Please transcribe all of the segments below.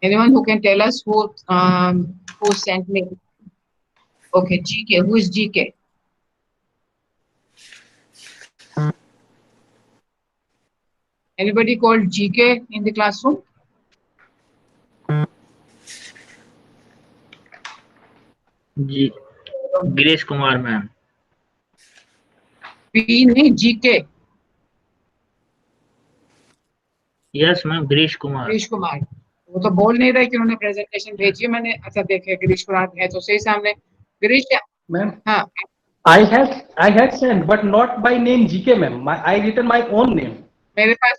Anyone who can tell us who sent me? Okay, GK. Who is GK? Anybody called GK in the classroom? जी Girish Kumar ma'am. P नहीं GK. Yes ma'am, Girish Kumar. Girish Kumar. वो तो बोल नहीं रहे कि उन्होंने प्रेजेंटेशन भेजी है. मैंने अच्छा देखे गिरीश कुमार है तो सही सामने. गिरीश Ma'am, हाँ I had sent, but not by name GK, ma'am. I written my own name.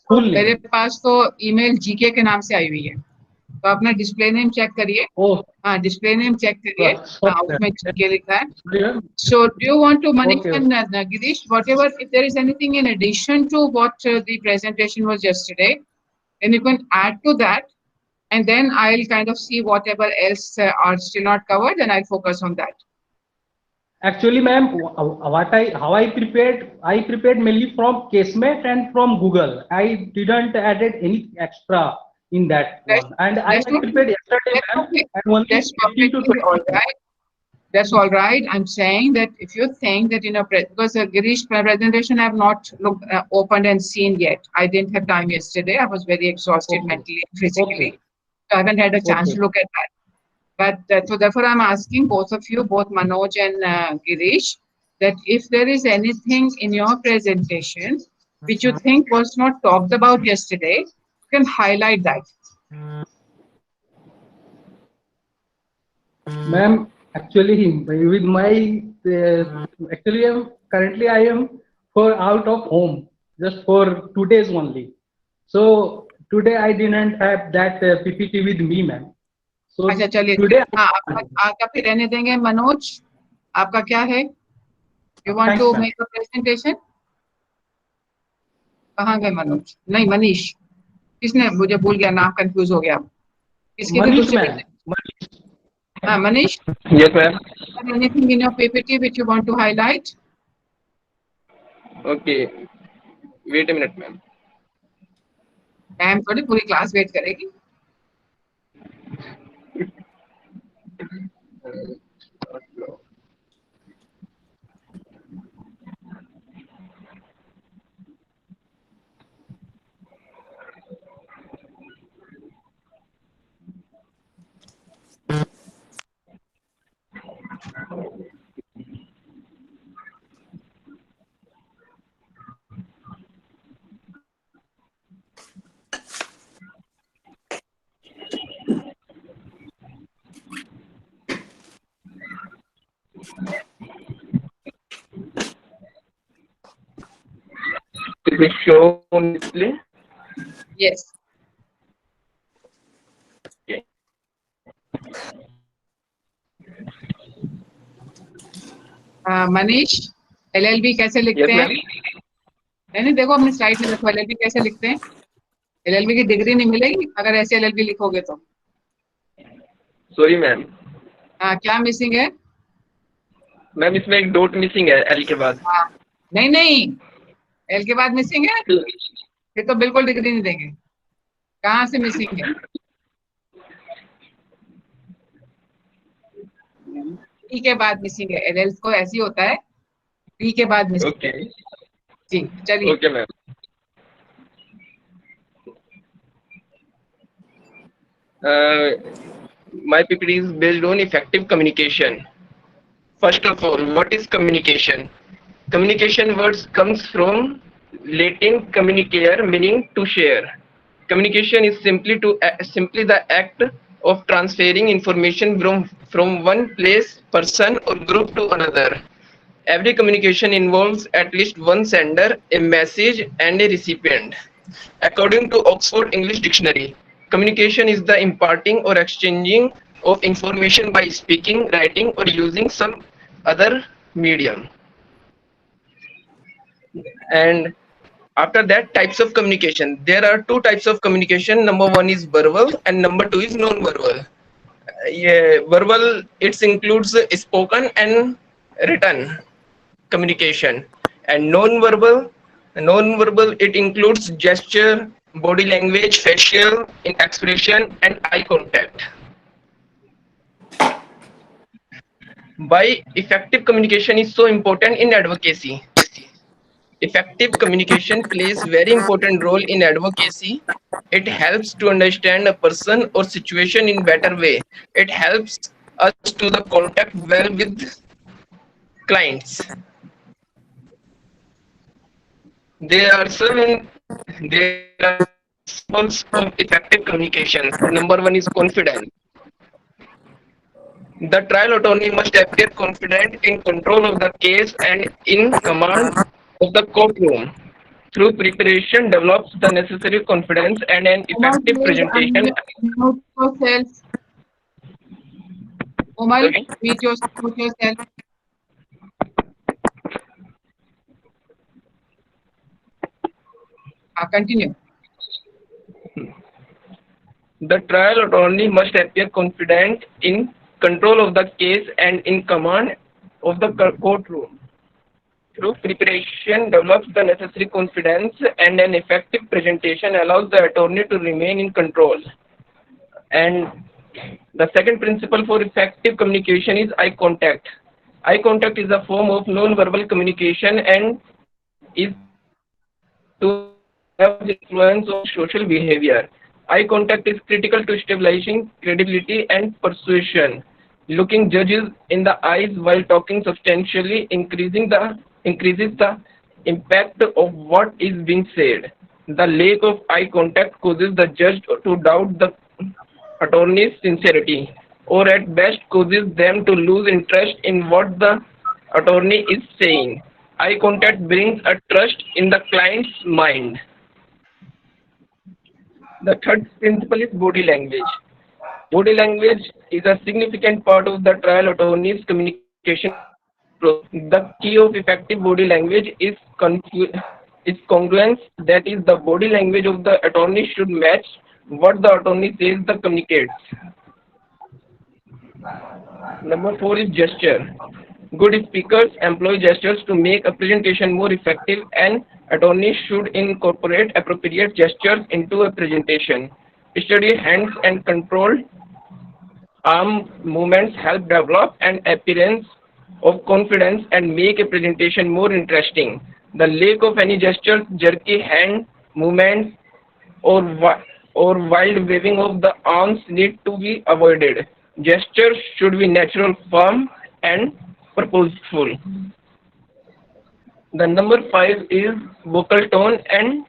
Full मेरे name. पास तो ईमेल जीके के नाम से आई हुई है. तो अपना डिस्प्ले नेम चेक करिए. Oh, हाँ डिस्प्ले नेम चेक करिए. sorry, हाँ ma'am. उसमें जीके लिखा है. Sorry, ma'am. So do you want to Manish Okay. and Girish, whatever, if there is anything in addition to what the presentation was yesterday, then you can add to that, and then I'll kind of see whatever else are still not covered, and I'll focus on that. Actually, ma'am, how I prepared mainly from Casemate and from Google. I didn't added any extra in that That's, one, and I that's not, prepared yesterday, that's ma'am, okay. and only That's 15 to perfectly 20 all right. That's all right. I'm saying that if you think that because Girish presentation I have not looked opened and seen yet. I didn't have time yesterday. I was very exhausted Okay. mentally and physically. Okay. So I haven't had a chance Okay. to look at that. But so therefore I'm asking both of you, both Manoj and Girish, that if there is anything in your presentation which you think was not talked about yesterday, you can highlight that. Ma'am, actually, with my actually, currently I am for out of home just for 2 days only. So today I didn't have that PPT with me, ma'am. So अच्छा चलिए. today, हाँ आपका फिर रहने देंगे. मनोज आपका क्या है? You want thanks, to ma'am. make a presentation? कहाँ गए मनोज? नहीं मनीष. किसने? मुझे भूल गया नाम, कंफ्यूज हो गया. किसकी थी Manish, दूसरी ma'am. presentation? हाँ Manish. Yes, ma'am. Anything in your PPT which you want to highlight? Okay. Wait a minute, ma'am. Time थोड़ी पूरी क्लास वेट करेगी. Is it show on display? Yes. Okay. Manish LLB कैसे Yes, लिखते हैं? ma'am. नहीं देखो अपनी स्लाइड में देखो LLB कैसे लिखते हैं. LLB की डिग्री नहीं मिलेगी अगर ऐसे LLB लिखोगे तो. Sorry, ma'am. हाँ क्या मिसिंग है? मैम इसमें एक डॉट मिसिंग है एल के बाद. हाँ नहीं एल के बाद मिसिंग है फिर तो बिल्कुल डिग्री नहीं देंगे. कहाँ से मिसिंग है? टी के बाद मिसिंग है. एल को ऐसे ही होता है. टी के बाद मिसिंग. ओके. जी चलिए. Okay ma'am. My PPT is based on effective communication. First of all, what is communication? Communication words comes from Latin communicare, meaning to share. Communication is simply the act of transferring information from one place, person, or group to another. Every communication involves at least one sender, a message, and a recipient. According to Oxford English Dictionary, communication is the imparting or exchanging of information by speaking, writing, or using some other medium. And after that, types of communication. There are two types of communication. Number one is verbal and number two is non-verbal. Verbal, it includes spoken and written communication, and non-verbal it includes gesture, body language, facial expression, and eye contact. Why effective communication is so important in advocacy? Effective communication plays very important role in advocacy. It helps to understand a person or situation in better way. It helps us to the contact well with clients. There are there are principles of effective communication. Number one is confidence. The trial attorney must appear confident in control of the case and in command of the courtroom. Through preparation, develops the necessary confidence and an Omal, effective please presentation. unmute yourself. Omal, Sorry. mute yourself. Continue. The trial attorney must appear confident in control of the case and in command of the courtroom. Through preparation, develops the necessary confidence and an effective presentation allows the attorney to remain in control. And the second principle for effective communication is eye contact. Eye contact is a form of non-verbal communication and is to have the influence of social behavior. Eye contact is critical to establishing credibility and persuasion. Looking judges in the eyes while talking substantially increases the impact of what is being said. The lack of eye contact causes the judge to doubt the attorney's sincerity, or at best causes them to lose interest in what the attorney is saying. Eye contact brings a trust in the client's mind. The third principle is body language. Body language is a significant part of the trial attorney's communication process. The key of effective body language is congruence, that is, the body language of the attorney should match what the attorney says the communicates. Number 4 is gesture. Good speakers employ gestures to make a presentation more effective, and attorneys should incorporate appropriate gestures into a presentation. Steady hands and controlled arm movements help develop an appearance of confidence and make a presentation more interesting. The lack of any gestures, jerky hand movements, or wild waving of the arms need to be avoided. Gestures should be natural, firm, and purposeful. The number 5 is vocal tone and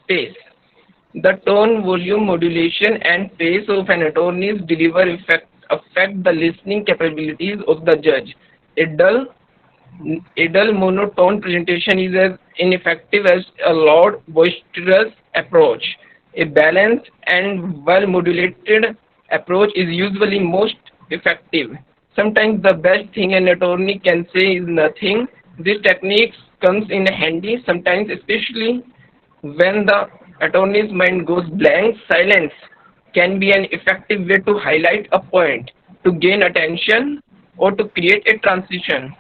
pace. The tone, volume, modulation, and pace of an attorney's delivery affect the listening capabilities of the judge. A dull monotone presentation is as ineffective as a loud, boisterous approach. A balanced and well-modulated approach is usually most effective. Sometimes the best thing an attorney can say is nothing. This technique comes in handy sometimes, especially when the attorney's mind goes blank. Silence can be an effective way to highlight a point, to gain attention, or to create a transition.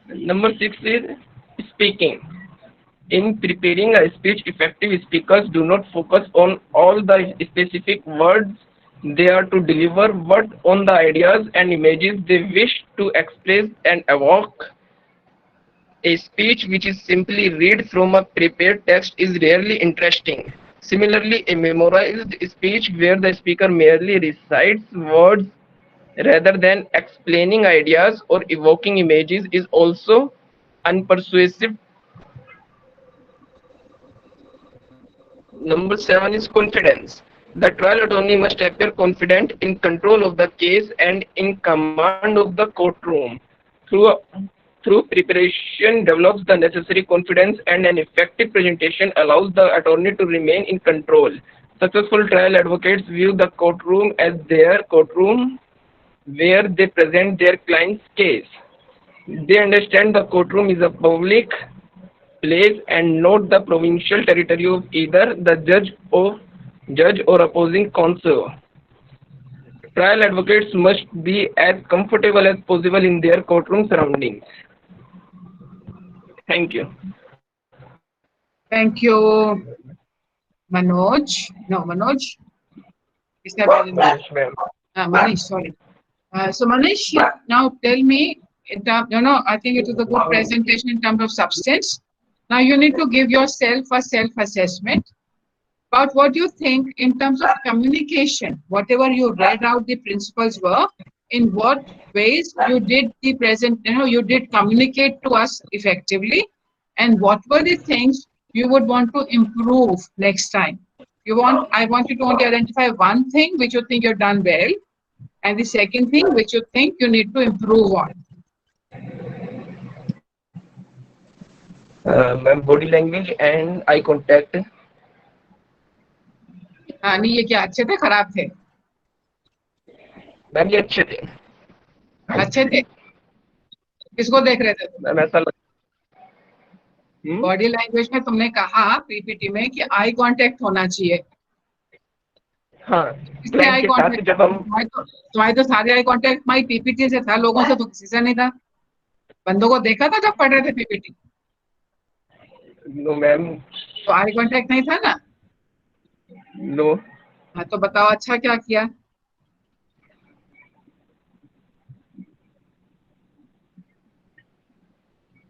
Number 6 is speaking. In preparing a speech, effective speakers do not focus on all the specific words they are to deliver, but on the ideas and images they wish to express and evoke. A speech which is simply read from a prepared text is rarely interesting. Similarly, a memorized speech where the speaker merely recites words rather than explaining ideas or evoking images is also unpersuasive. Number 7 is confidence. The trial attorney must appear confident in control of the case and in command of the courtroom. Through preparation, develops the necessary confidence, and an effective presentation allows the attorney to remain in control. Successful trial advocates view the courtroom as their courtroom where they present their client's case. They understand the courtroom is a public place and not the provincial territory of either the judge or opposing counsel. Trial advocates must be as comfortable as possible in their courtroom surroundings. Thank you. Thank you, Manoj. No, Manoj. किसने बात की? Manish ma'am. Manish, sorry. So Manish, now tell me, I think it was a good presentation in terms of substance. Now you need to give yourself a self-assessment about what you think in terms of communication. Whatever you read out the principles were, in what ways you did you did communicate to us effectively, and what were the things you would want to improve next time. I want you to only identify one thing which you think you've done well, and the second thing which you think you need to improve on. Ma'am, body language and eye contact. हाँ नहीं, ये क्या अच्छे थे खराब थे? Ma'am ये अच्छे थे. अच्छे थे. किसको देख रहे थे? मैम ऐसा बॉडी लैंग्वेज में तुमने कहा पीपीटी में कि आई कांटेक्ट होना चाहिए. हाँ, किससे आई के साथ कांटेक्ट? जब हम तुम्हारे तो सारे आई कांटेक्ट माई पीपीटी से था, लोगों से तो किसी से नहीं था. बंदों को देखा था जब पढ़ रहे थे पीपीटी? No ma'am. तो आई कांटेक्ट नहीं था ना? नो. हाँ तो बताओ अच्छा क्या किया?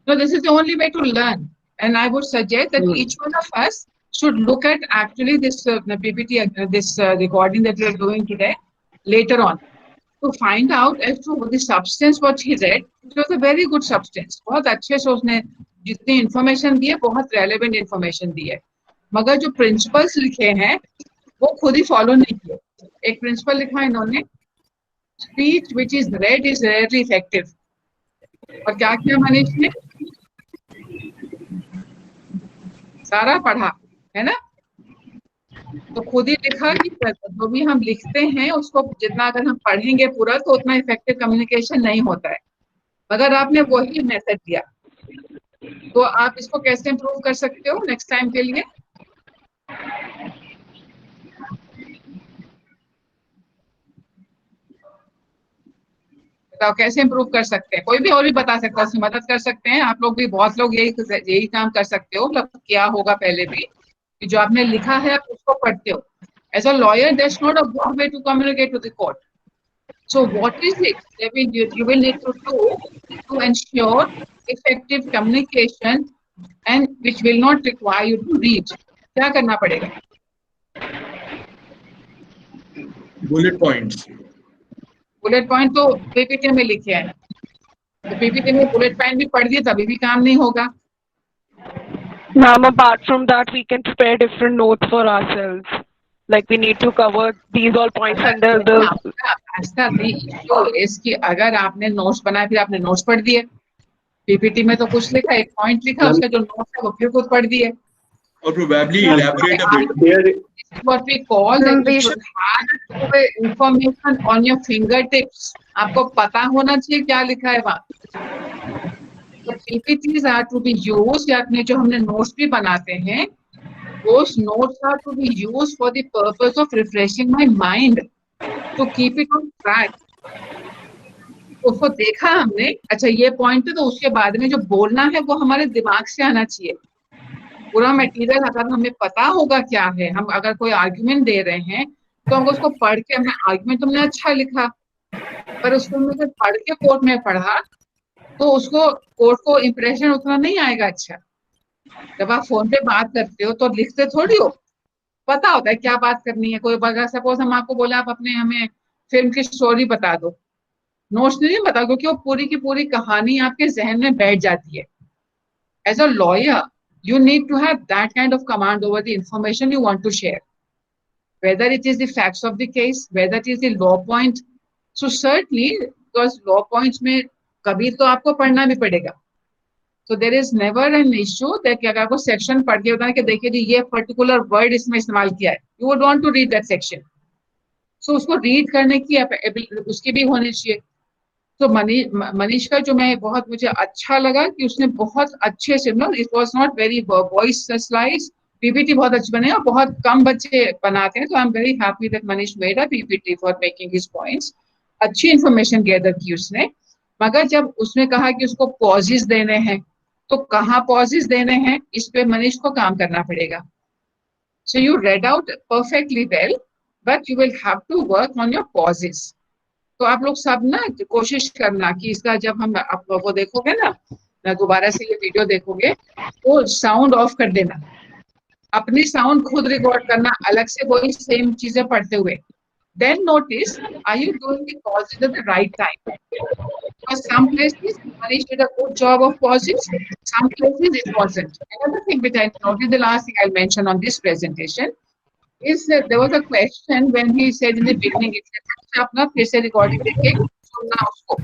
No, this is the only way to learn, and I would suggest that each one of us should look at actually this PPT, this recording that we are doing today later on, to find out as to the substance what he read. It was a very good substance. बहुत अच्छे से उसने जितनी information दी है, बहुत relevant information दी है. मगर जो principles लिखे हैं, वो खुद ही follow नहीं किए. एक principle लिखा है इन्होंने, speech which is read is rarely effective. और क्या किया मनीष ने? सारा पढ़ा, है ना? तो खुद ही लिखा कि जो भी हम लिखते हैं उसको जितना अगर हम पढ़ेंगे पूरा तो उतना इफेक्टिव कम्युनिकेशन नहीं होता है. मगर आपने वही मेथड दिया, तो आप इसको कैसे इम्प्रूव कर सकते हो नेक्स्ट टाइम के लिए? बताओ कैसे इम्प्रूव कर सकते हैं? कोई भी और भी बता सकता है, उसमें मदद कर सकते हैं. आप लोग भी, बहुत लोग यही काम कर सकते हो. मतलब क्या होगा पहले भी कि जो आपने लिखा है आप उसको पढ़ते हो. As a lawyer, there's not a good way to communicate to the court. So what is it that you will need to do to ensure effective communication and which will not require you to read? क्या करना पड़ेगा? Bullet points. Bullet point तो PPT में लिखे हैं, तो PPT में bullet point भी पढ़ दिए तभी भी काम नहीं होगा. Ma'am, apart from that, we can prepare different notes for ourselves. Like we need to cover these all points under the. ऐसा भी इशू इसकी, अगर आपने नोट्स बनाए फिर आपने नोट्स पढ़ दिए, पीपीटी में तो कुछ लिखा, एक पॉइंट लिखा, उसका जो नोट्स है वो फिर खुद पढ़ दिए. Or probably elaborate a bit. What we call that you should have information on your fingertips. आपको पता होना चाहिए क्या लिखा है वहाँ. PPTs are to be used, या अपने जो हमने नोट्स भी बनाते हैं, those notes are to be used for the purpose of refreshing my mind, to keep it on track. उसको देखा हमने, अच्छा ये पॉइंट है, तो उसके बाद में जो बोलना है वो हमारे दिमाग से आना चाहिए. पूरा मटेरियल अगर हमें पता होगा क्या है, हम अगर कोई आर्ग्यूमेंट दे रहे हैं तो हम उसको पढ़ के, हमने आर्ग्यूमेंट तुमने अच्छा लिखा, पर उसको हमने जब पढ़ के कोर्ट में पढ़ा तो उसको कोर्ट को इम्प्रेशन उतना नहीं आएगा अच्छा. जब आप फोन पे बात करते हो तो लिखते थोड़ी हो, पता होता है क्या बात करनी है. कोई अगर सपोज हम आपको बोले आप अपने हमें फिल्म की स्टोरी बता दो, नोट्स नहीं बता, क्योंकि वो पूरी की पूरी कहानी आपके जहन में बैठ जाती है. As a lawyer you need to have that kind of command over the information you want to share, whether it is the facts of the case, whether it is the law point. So certainly, because law points में कभी तो आपको पढ़ना भी पड़ेगा. So there is never an issue that कि अगर आपको सेक्शन पढ़ के बताना कि देखिए जी ये पर्टिकुलर वर्ड इसमें इस्तेमाल किया है, you would want to read that section. So उसको रीड करने की उसकी भी होनी चाहिए. तो मनीष का जो मैं बहुत मुझे अच्छा लगा कि उसने बहुत अच्छे से, no it was not very voice slides, PPT बहुत अच्छी बने और बहुत कम बच्चे बनाते हैं. तो I am very happy that Manish made a PPT for making his points. अच्छी इंफॉर्मेशन गैदर की उसने, मगर जब उसने कहा कि उसको पॉजेस देने हैं तो कहाँ पॉजेस देने हैं इस पे मनीष को काम करना पड़ेगा. So you read out perfectly well, but you will have to work on your pauses. तो आप लोग सब ना कोशिश करना कि इसका जब हम आप वो देखोगे ना दोबारा से ये वीडियो देखोगे तो साउंड ऑफ कर देना, अपनी साउंड खुद रिकॉर्ड करना अलग से वही सेम चीजें पढ़ते हुए. Then notice, are you doing the pauses at the right time? Because some places Manish did a good job of pauses, some places it wasn't. Another thing which I noticed, the last thing I'll mention on this presentation is that there was a question when he said in the beginning, he said, "आप ना फिर से recording देखे सुनना उसको."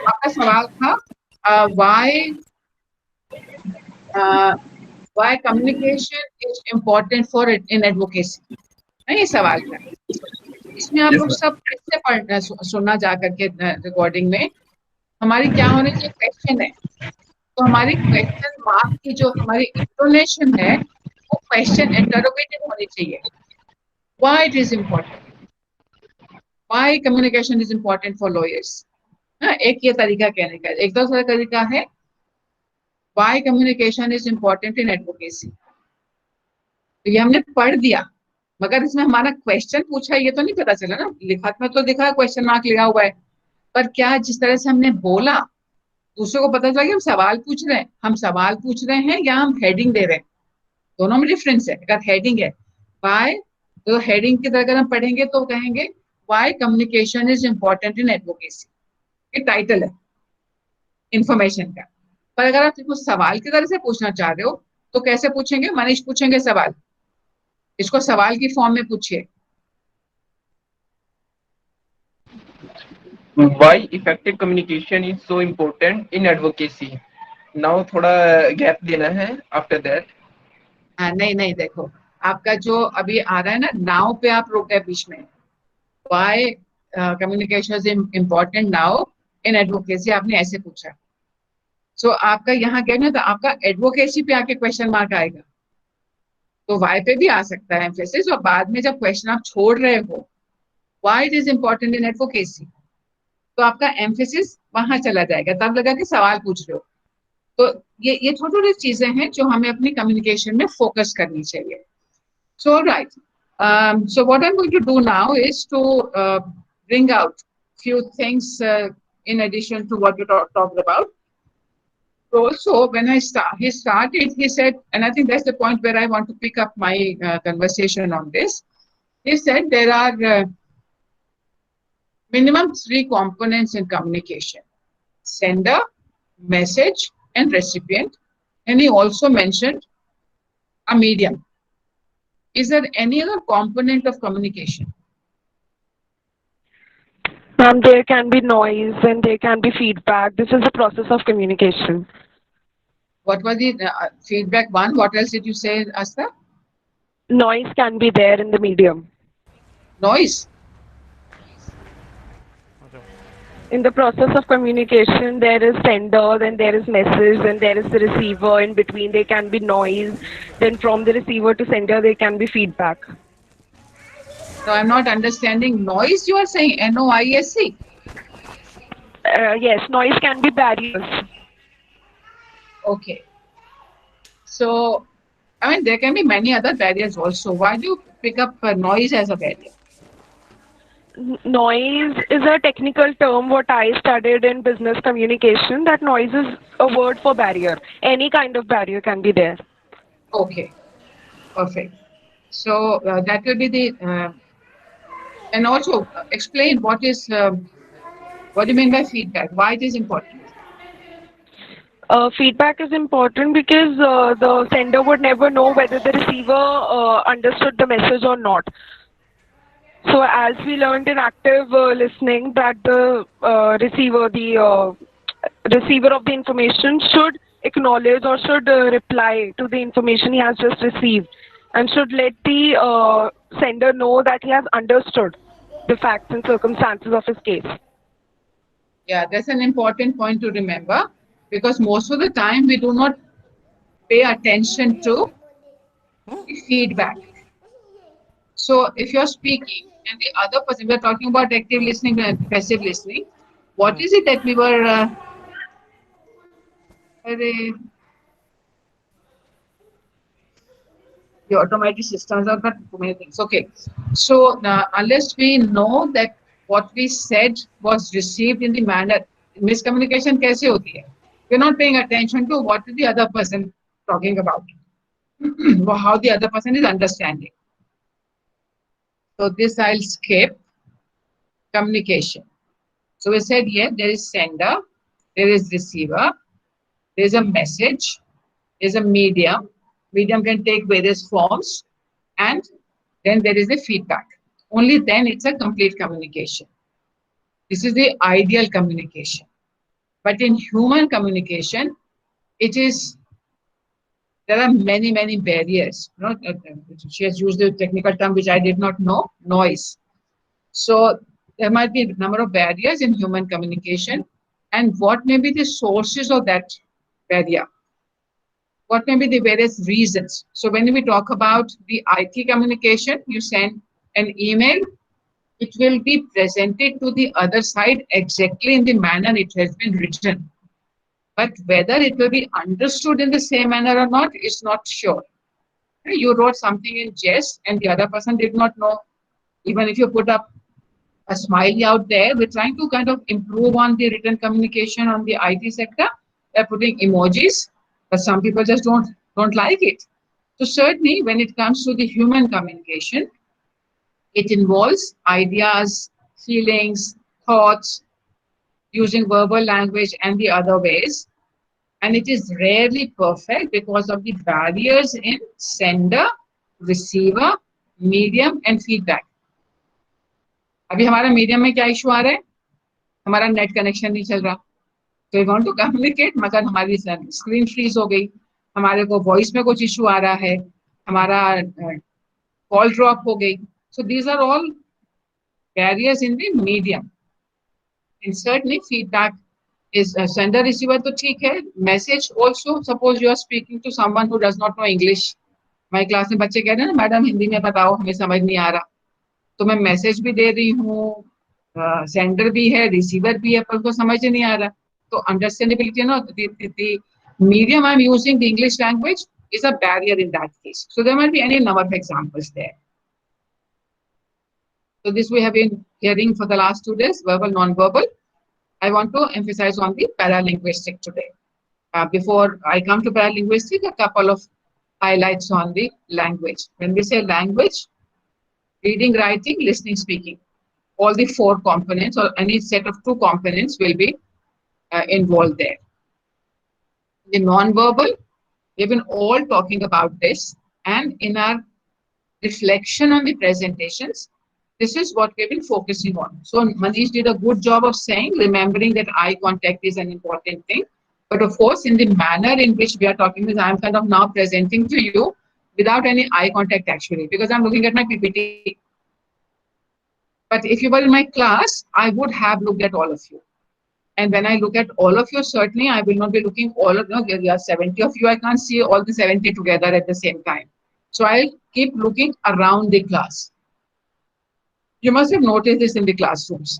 आपका सवाल था why communication is important for in advocacy. नहीं ये सवाल था. इसमें आप लोग सब कैसे पढ़ना सुनना जा करके रिकॉर्डिंग में हमारी क्या होने चाहिए क्वेश्चन है, तो हमारी क्वेश्चन मार्क की जो हमारी इंटोनेशन है वो क्वेश्चन इंटरोगेटिव होनी चाहिए. Why it is important? Why communication is important for lawyers? एक ये तरीका कहने का. एक दूसरा तरीका है why communication is important in advocacy. तो ये हमने पढ़ दिया मगर इसमें हमारा क्वेश्चन पूछा ये तो नहीं पता चला ना. लिखत में तो दिखा क्वेश्चन मार्क लिखा हुआ है, पर क्या जिस तरह से हमने बोला दूसरे को पता चला कि हम सवाल पूछ रहे हैं, हम सवाल पूछ रहे हैं या हम हेडिंग दे रहे हैं, दोनों में डिफरेंस है. अगर हेडिंग है वाई, तो हेडिंग की तरह अगर हम पढ़ेंगे तो कहेंगे why communication is important in advocacy, ये टाइटल है इंफॉर्मेशन का. पर अगर आप कुछ सवाल की तरह से पूछना चाह रहे हो तो कैसे पूछेंगे? मनीष पूछेंगे सवाल, इसको सवाल की फॉर्म में पूछिए. Why effective communication is so important in advocacy? Now थोड़ा गैप देना है after that. नहीं देखो आपका जो अभी आ रहा है ना नाउ पे आप रोक गए बीच में. Why communication is important now in advocacy आपने ऐसे पूछा. So आपका यहाँ गया ना तो आपका एडवोकेसी पे आके क्वेश्चन मार्क आएगा. तो वाई पे भी आ सकता है एम्फेसिस, और बाद में जब क्वेश्चन आप छोड़ रहे हो why it is important in advocacy तो आपका एम्फेसिस वहां चला जाएगा, तब लगा कि सवाल पूछ रहे हो. तो ये छोटी छोटी चीजें हैं जो हमें अपनी कम्युनिकेशन में फोकस करनी चाहिए. सो right, so what I'm going to do now is to bring out few things in addition to what you talked about. Also, when he started, he said, and I think that's the point where I want to pick up my conversation on this. He said there are minimum 3 components in communication: sender, message, and recipient. And he also mentioned a medium. Is there any other component of communication? There can be noise and there can be feedback. This is the process of communication. What was the feedback one? What else did you say, Asta? Noise can be there in the medium. Noise? In the process of communication, there is sender, then there is message, then there is the receiver. In between, there can be noise. Then from the receiver to sender, there can be feedback. No, I'm not understanding. Noise, you are saying N-O-I-S-E? Yes, noise can be barriers. Okay. So, I mean, there can be many other barriers also. Why do you pick up noise as a barrier? Noise is a technical term what I studied in business communication. That noise is a word for barrier. Any kind of barrier can be there. Okay, perfect. So that will be the and also explain what do you mean by feedback? Why it is important? Feedback is important because the sender would never know whether the receiver understood the message or not. So as we learned in active listening that the receiver of the information should acknowledge or should reply to the information he has just received and should let the sender know that he has understood the facts and circumstances of his case. Yeah, that's an important point to remember because most of the time we do not pay attention to feedback. So if you're speaking and the other person, we're talking about active listening and passive listening. What is it that we were अरे, the automatic systems are not too many things. Okay, so unless we know that what we said was received in the manner, miscommunication कैसे होती है? We're not paying attention to what is the other person talking about, or how the other person is understanding. So this I'll skip. Communication. So we said, yeah, there is sender, there is receiver, there is a message, there is a medium. Medium can take various forms, and then there is a feedback. Only then it's a complete communication. This is the ideal communication. But in human communication, it is, there are many, many barriers. You know, she has used the technical term which I did not know, noise. So there might be a number of barriers in human communication, and what may be the sources of that barrier? What may be the various reasons? So when we talk about the IT communication, you send an email, it will be presented to the other side exactly in the manner it has been written. But whether it will be understood in the same manner or not is not sure. You wrote something in jest and the other person did not know. Even if you put up a smiley out there, we're trying to kind of improve on the written communication on the IT sector. They're putting emojis, but some people just don't like it. So certainly when it comes to the human communication, it involves ideas, feelings, thoughts, using verbal language and the other ways. And it is rarely perfect because of the barriers in sender, receiver, medium and feedback. अभी हमारा medium में क्या issue आ रहा है? हमारा net connection नहीं चल रहा, तो वी वांट टू कम्युनिकेट मगर हमारी स्क्रीन फ्रीज हो गई, हमारे को वॉइस में कुछ इशू आ रहा है, हमारा कॉल ड्रॉप हो गई. So these are all barriers in the medium. And certainly feedback is sender receiver तो ठीक है. Message also, suppose you are speaking to someone who does not know English. हमारी क्लास में बच्चे कह रहे हैं ना, मैडम हिंदी में बताओ, हमें समझ नहीं आ रहा. तो मैं मैसेज भी दे रही हूँ, सेंडर भी है, रिसीवर भी है, पर उनको समझ नहीं आ रहा. तो अंडरस्टैंडेबिलिटी ना, the medium I'm using, the English language, is a barrier in that case. So there might be any number of examples there. So this we have been hearing for the last 2 days, verbal, non-verbal. I want to emphasize on the paralinguistic today. Before I come to paralinguistic, a couple of highlights on the language. When we say language, reading, writing, listening, speaking, all the 4 components or any set of 2 components will be involved there. The non-verbal, we've been all talking about this, and in our reflection on the presentations, this is what we've been focusing on. So Manish did a good job of saying, remembering that eye contact is an important thing. But of course, in the manner in which we are talking this, I'm kind of now presenting to you without any eye contact actually, because I'm looking at my PPT. But if you were in my class, I would have looked at all of you. And when I look at all of you, certainly I will not be looking all of you. There are 70 of you. I can't see all the 70 together at the same time. So I'll keep looking around the class. You must have noticed this in the classrooms.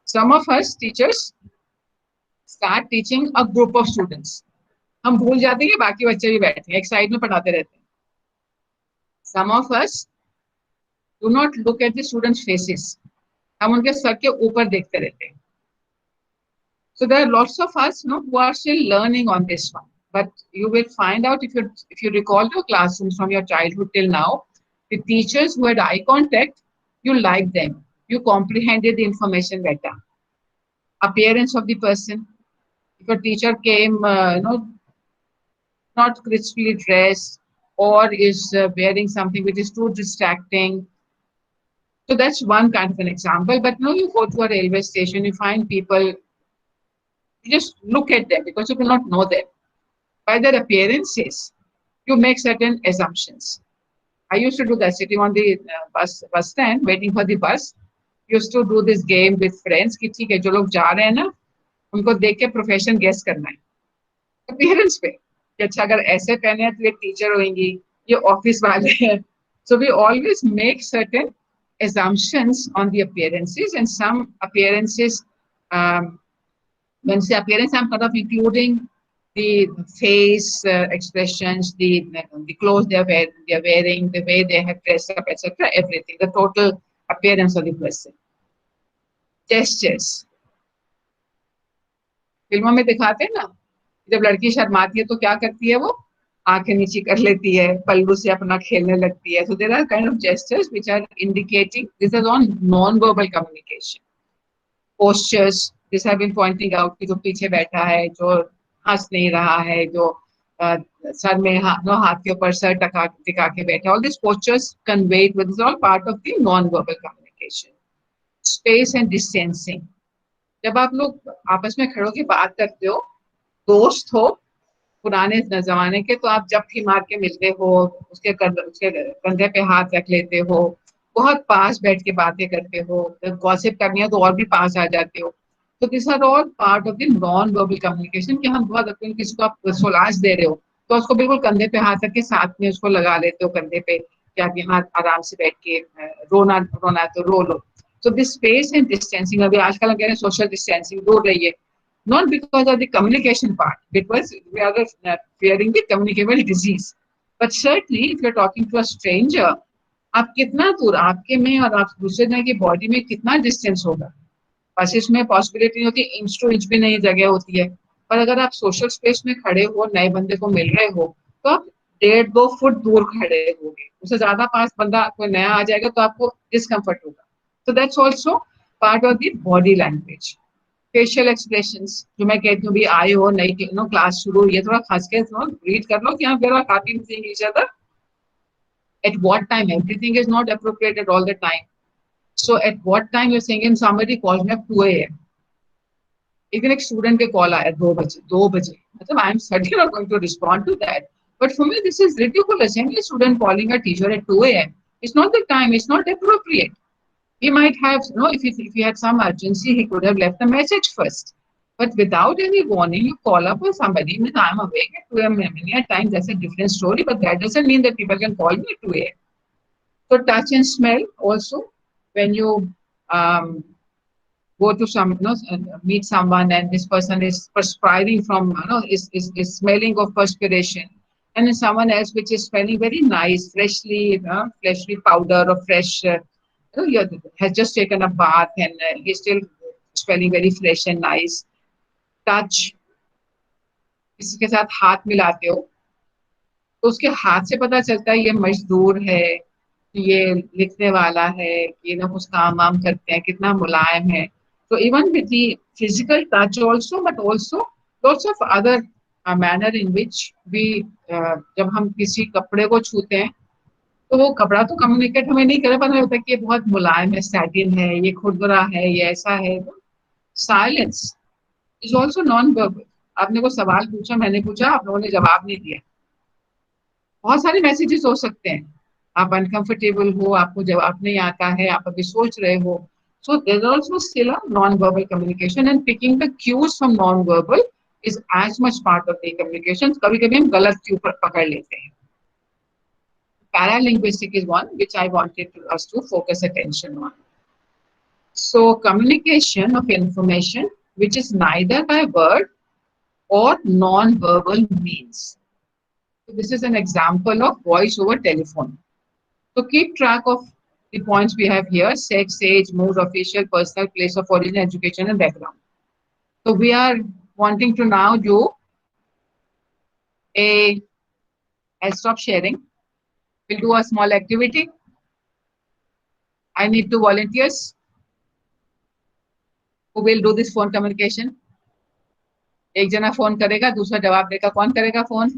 Some of us teachers start teaching a group of students. हम भूल जाते हैं कि बाकी बच्चे भी बैठे हैं, एक साइड में पढ़ाते रहते हैं. Some of us do not look at the students' faces. हम उनके सर के ऊपर देखते रहते हैं. So there are lots of us, who are still learning on this one. But you will find out if you recall your classrooms from your childhood till now, the teachers who had eye contact, you liked them. You comprehended the information better. Appearance of the person. If a teacher came, not crisply dressed or is wearing something which is too distracting. So that's one kind of an example. But now you go to a railway station, you find people, you just look at them because you do not know them. By their appearances, you make certain assumptions. I used to do that sitting on the bus stand, waiting for the bus. Used to do this game with friends कि ठीक है जो लोग जा रहे हैं ना, उनको देख के प्रोफेशन गेस करना है. Appearance पे कि अच्छा अगर ऐसे पहने हैं तो ये टीचर होंगी, ये ऑफिस वाले हैं. So we always make certain assumptions on the appearances, and some appearances, when say appearance, I'm kind of including the face expressions, the clothes they are wearing, the way they have dressed up, etc. Everything, the total appearance of the person. Gestures. फिल्मों में दिखाते हैं ना, जब लड़की शर्माती है तो क्या करती है वो, आंखें नीचे कर लेती है, पल्लू से अपना खेलने लगती है. So there are kind of gestures which are indicating this is on non-verbal communication. Postures, this have been pointing out कि जो पीछे बैठा है, जो हंस नहीं रहा है, जो सर में हाथ के ऊपर सर टिका के बैठा, all these postures convey, this is all part of the non-verbal communication. Space and distancing. जब आप लोग आपस में खड़े होकर बात करते हो, दोस्त हो पुराने जमाने के, तो आप जब भी मार के मिलते हो, उसके कंधे पे हाथ रख लेते हो, बहुत पास बैठ के बातें करते हो, गॉसिप करनी है तो और भी पास आ जाते हो. तो this are all part of the non verbal communication कि हम बहुत अपने किसी को आप सोलाज दे रहे हो तो उसको बिल्कुल कंधे पे हाथ रख के साथ में उसको लगा लेते हो कंधे पे, कि आप यहाँ आराम से बैठ के रोना तो रो लो. So this space and distancing, अभी आजकल हम कह रहे हैं social distancing, दूर रहिए, not because of the communication part, because we are fearing the communicable disease, but certainly if you're talking to a stranger, आप कितना दूर, आपके में और आप दूसरे जन की बॉडी में कितना डिस्टेंस होगा. बसेस में पॉसिबिलिटी नहीं होती, इंच टू इंच भी नहीं जगह होती है, पर अगर आप सोशल स्पेस में खड़े हो, नए बंदे को मिल रहे हो, तो आप 1.5-2 फुट दूर खड़े होगे, उससे ज्यादा पास बंदा कोई नया आ जाएगा तो आपको डिस्कम्फर्ट होगा. So that's also part of the body language. Facial expressions, जो मैं कहती हूँ भी आए हो नई क्लास शुरू हुई है, थोड़ा हंस के ग्रीट कर लो कि आप where happy seeing each other. At what time? Everything is not appropriate at all the time. So at what time you're saying in somebody calls me at 2 a.m. Even एक स्टूडेंट के call आया 2 बजे, मतलब I am certainly not going to respond to that. But for me this is ridiculous. Any student calling a teacher at 2 a.m. It's not the time. It's not appropriate. He might have, if he had some urgency, he could have left a message first. But without any warning, you call up with somebody, means I'm awake at 2 a.m. Many a times that's a different story, but that doesn't mean that people can call me at 2 a.m. So touch and smell also, when you go to some, meet someone and this person is perspiring from, is smelling of perspiration, and then someone else which is smelling very nice, freshly powder or fresh, has just taken a bath and he's still smelling very fresh and nice. Touch, किसी के साथ हाथ मिलाते हो तो उसके हाथ से पता चलता है ये मजदूर है, ये लिखने वाला है, ये ना कुछ काम वाम करते हैं, कितना मुलायम है. So even with the physical touch also, but also lots of other manner in which we जब हम किसी कपड़े को छूते हैं तो वो कपड़ा तो कम्युनिकेट हमें नहीं कर पता होता कि ये बहुत मुलायम है, सैटिन है, ये खुरदुरा है, ये ऐसा है. Silence is also non verbal. आपने कोई सवाल पूछा, मैंने पूछा, आप लोगों ने जवाब नहीं दिया. बहुत सारे मैसेजेस हो सकते हैं, आप अनकंफर्टेबल हो, आपको जवाब नहीं आता है, आप अभी सोच रहे हो. So there is also still a non verbal communication, and picking the cues from non verbal is as much part of the communication. कभी कभी हम गलत क्यू पर पकड़ लेते हैं. Paralinguistic is one which I wanted us to focus attention on. So communication of information which is neither by word or non-verbal means. So this is an example of voice over telephone. So keep track of the points we have here: sex, age, mood, official, personal, place of origin, education and background. So we are wanting to now do I'll stop sharing. We'll do a small activity. I need 2 volunteers who will do this phone communication. एक जना phone करेगा, दूसरा जवाब देगा. कौन करेगा phone?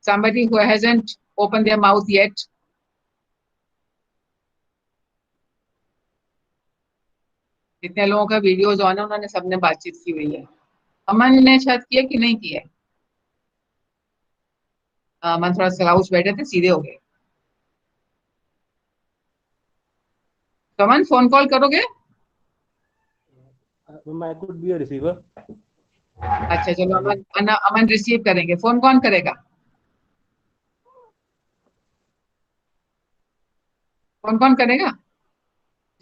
Somebody who hasn't opened their mouth yet. जितने लोगों का वीडियोज ऑन है उन्होंने सबने बातचीत की हुई है. अमन ने शायद किया कि नहीं किया? अमन थोड़ा सलाउस बैठे थे, सीधे हो गए. अमन फोन कॉल करोगे? I could be a receiver. अच्छा चलो, अमन रिसीव करेंगे. फोन कौन करेगा? फोन कौन करेगा?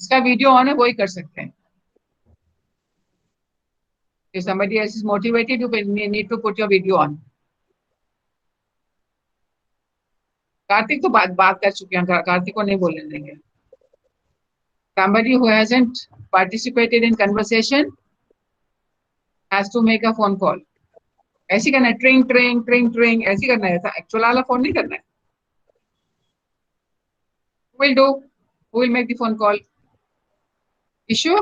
इसका वीडियो ऑन है, वो ही कर सकते हैं. If somebody else is motivated, you need to put your video on. Kartik तो बात कर चुके हैं, कार्तिक को नहीं बोलने देंगे. Somebody who hasn't participated in conversation has to make a phone call. ऐसी करना है, ट्रिंग ट्रिंग ट्रिंग ट्रिंग ऐसी करना है, ऐसा एक्चुअल वाला फोन नहीं करना है. Who will do? Who will make the phone call? Issue?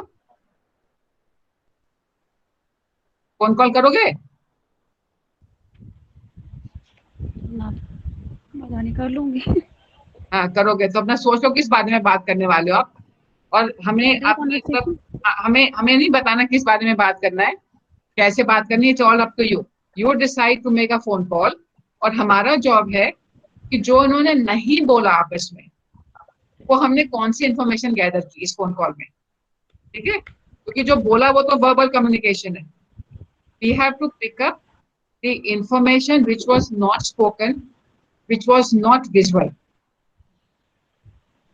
Phone call करोगे? ना पता नहीं, कर लूंगी. हाँ करोगे तो अपना सोच लो किस बारे में बात करने वाले हो आप, और हमें General अपने conversation? हमें नहीं बताना किस बारे में बात करना है, कैसे बात करनी है. It's all up to you. You decide to make a phone call, और हमारा जॉब है कि जो उन्होंने नहीं बोला आपस में, वो हमने कौन सी इंफॉर्मेशन गैदर की इस फोन कॉल में. ठीक है, क्योंकि जो बोला वो तो वर्बल कम्युनिकेशन है. We have to pick up the information which was not spoken, which was not visual.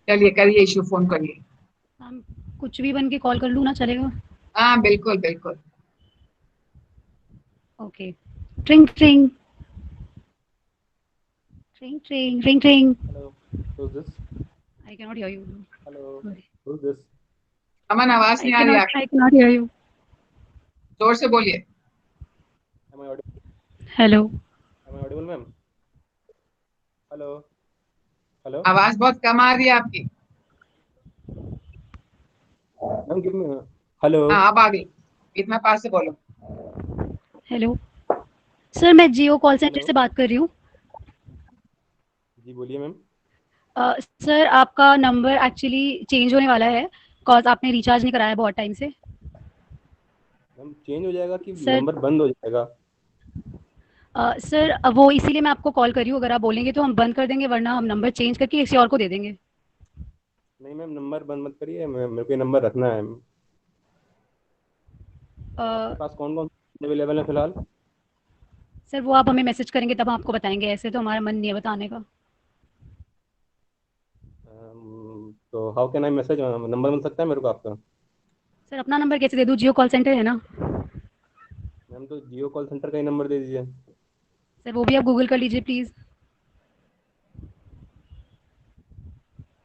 चलिए करिए, इशू फोन करिए. हम कुछ भी बन के कॉल कर लूँ ना, चलेगा? हाँ बिल्कुल बिल्कुल. Okay. ट्रिंग ट्रिंग ट्रिंग ट्रिंग ट्रिंग ट्रिंग. Hello, who's this? I cannot hear you. Hello, Sorry. who's this? अमन आवाज नहीं आ रही आपकी, I cannot hear you. जोर से बोलिए. Am I audible? Hello. Am I audible, ma'am? Hello, hello. आवाज बहुत कम आ रही है आपकी. Ma'am, give me. Hello. हाँ अब आ गई, इतना पास से बोलो. हेलो सर, मैं जियो कॉल सेंटर Hello. से बात कर रही हूँ. जी बोलिए मैम. सर आपका नंबर एक्चुअली चेंज होने वाला है, कॉज आपने रिचार्ज नहीं कराया बहुत टाइम से. मैम चेंज हो जाएगा कि Sir. नंबर बंद हो जाएगा? सर वो इसीलिए मैं आपको कॉल कर रही हूँ. अगर आप बोलेंगे तो हम बंद कर देंगे, वरना हम नंबर चेंज करके किसी और को दे देंगे. नहीं मैम, नंबर बंद मत करिए, मेरे को ये नंबर रखना है. आपके पास कौन कौन अवेलेबल है फिलहाल? सर वो आप हमें मैसेज करेंगे तब हम आपको बताएंगे, ऐसे तो हमारा मन नहीं है बताने का. तो how can I message? Number मिल सकता है मेरे को आपका? सर अपना नंबर कैसे दे दूँ, जियो कॉल सेंटर है ना. मैम तो जियो कॉल सेंटर का ही नंबर दे दीजिए. सर वो भी आप गूगल कर लीजिए please.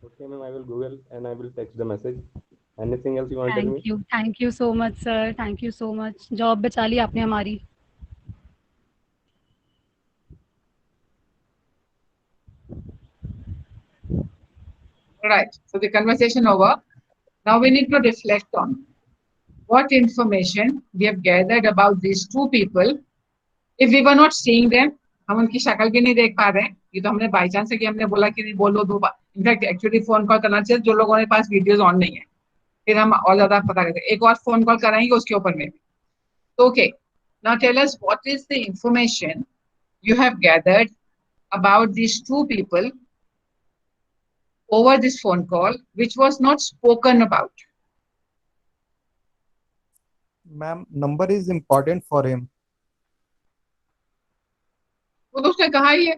Okay ma'am, I will Google and I will text the message. Anything else you want to tell me? Thank you so much sir, thank you so much. Job बचा ली आपने हमारी. Right. So the conversation over. Now we need to reflect on what information we have gathered about these two people. If we were not seeing them, हम उनकी शक्ल भी नहीं देख पा रहे हैं. ये तो हमने बाई चांस है कि हमने बोला कि नहीं बोलो दो बार. इनफैक्ट एक्चुअली फोन कॉल करना चाहिए जो लोगों के पास वीडियोस ऑन नहीं है, फिर हम और ज्यादा पता करते. एक और फोन कॉल कराएंगे उसके ऊपर में. Okay, now tell us what is the information you have gathered about these two people over this phone call which was not spoken about. Ma'am, number is important for him. वो तो उसने कहा ही है.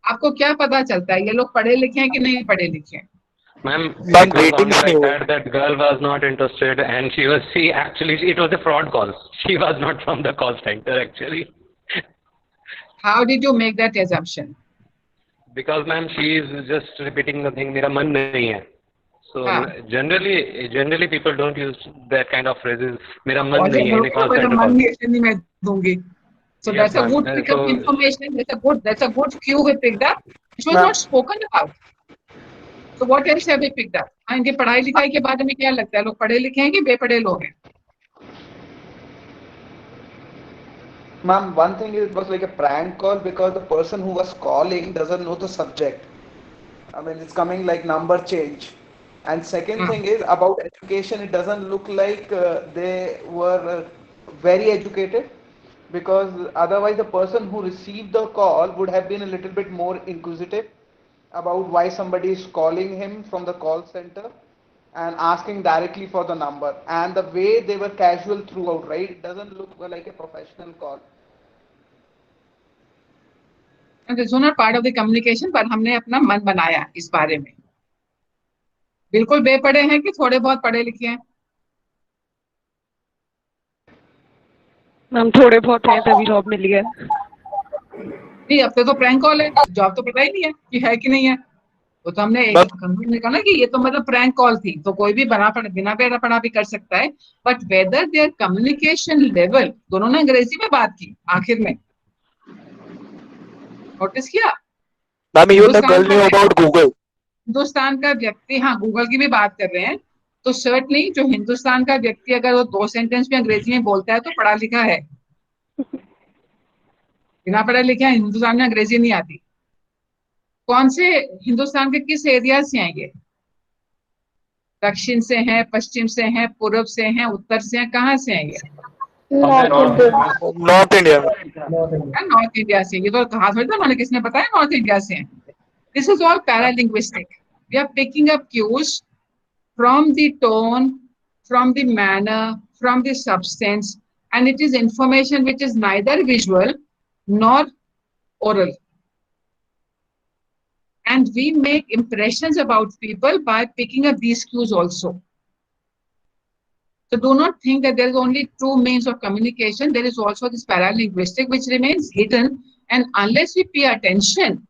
आपको क्या पता चलता है ये लोग पढ़े लिखे हैं कि नहीं पढ़े लिखे हैं? Ma'am, Ma'am, it was ratings only like नहीं that girl was not interested and she actually, it was a fraud call. She was not from the call center actually. How did you make that assumption? Because ma'am, she is just repeating the thing, मेरा मन नहीं है. So हाँ. generally people don't use that kind of phrases. मेरा मन और नहीं है in a call मेरा center मन call. नहीं है, इसलिए मैं दूंगी. So Yes, that's a ma'am. good pick up So- information. That's a good cue we picked up. It was Ma'am. not spoken about. So what else have we picked up? हाँ, इनके पढ़ाई लिखाई के बारे में क्या लगता है, लोग पढ़े लिखे हैं कि बेपढ़े लोग हैं? Ma'am, one thing is it was like a prank call because the person who was calling doesn't know the subject. I mean, it's coming like number change. And second thing is about education, it doesn't look like they were very educated, because otherwise the person who received the call would have been a little bit more inquisitive about why somebody is calling him from the call center and asking directly for the number. And the way they were casual throughout, right? It doesn't look like a professional call. And it's not part of the communication, पर हमने अपना मन बनाया इस बारे में. बिल्कुल बेपढ़े हैं कि थोड़े बहुत पढ़े लिखे हैं? मैम थोड़े बहुत हैं तभी जॉब मिली है। नहीं, अब तो प्रैंक कॉल है, जॉब तो पता ही नहीं है कि है कि नहीं है। वो तो हमने एक कंक्लूजन निकाला कि ये तो मतलब प्रैंक कॉल थी, तो कोई भी बिना पढ़ा पढ़ा भी कर सकता है। But whether their communication level, दोनों ने अंग्रेजी में बात की आखिर में, नोटिस किया। Ma'am you girl knew about Google. Hindustan का व्यक्ति, हाँ गूगल की भी बात कर रहे हैं, तो सर्टनली जो हिंदुस्तान का व्यक्ति अगर वो 2 सेंटेंस में अंग्रेजी में बोलता है तो पढ़ा लिखा है। बिना पढ़ा लिखा हिंदुस्तान में अंग्रेजी नहीं आती। कौन से हिंदुस्तान के किस एरिया से हैं ये? दक्षिण से हैं, पश्चिम से हैं, पूर्व से हैं, उत्तर से हैं, कहाँ से हैं ये? North India. नॉर्थ इंडिया से। ये तो कहा थोड़ी था मैंने, किसने बताया नॉर्थ इंडिया से हैं? This is all paralinguistic. We are picking up cues from the tone, from the manner, from the substance, and it is information which is neither visual nor oral. And we make impressions about people by picking up these cues also. So do not think that there is only two means of communication. There is also this paralinguistic which remains hidden, and unless we pay attention,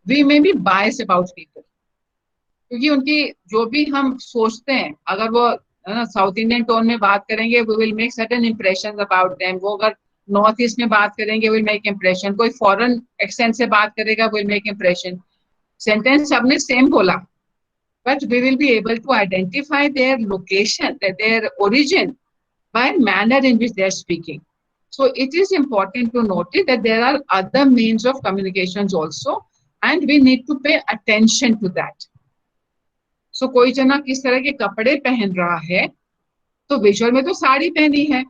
we may be biased about people. क्योंकि उनकी जो भी हम सोचते हैं, अगर वो south Indian tone में बात करेंगे, we will make certain impression about them. वो अगर नॉर्थ ईस्ट में बात करेंगे, विल मेक इंप्रेशन। कोई फॉरेन एक्सेंट से बात करेगा, विल मेक इंप्रेशन। सेंटेंस सबने सेम बोला, but we will be able to identify their location, their origin by manner in which they are speaking. So it is important to note that there are other means of communications also, and we need to pay attention to that. So कोई जना किस तरह के कपड़े पहन रहा है, तो विजुअल में तो साड़ी पहनी है,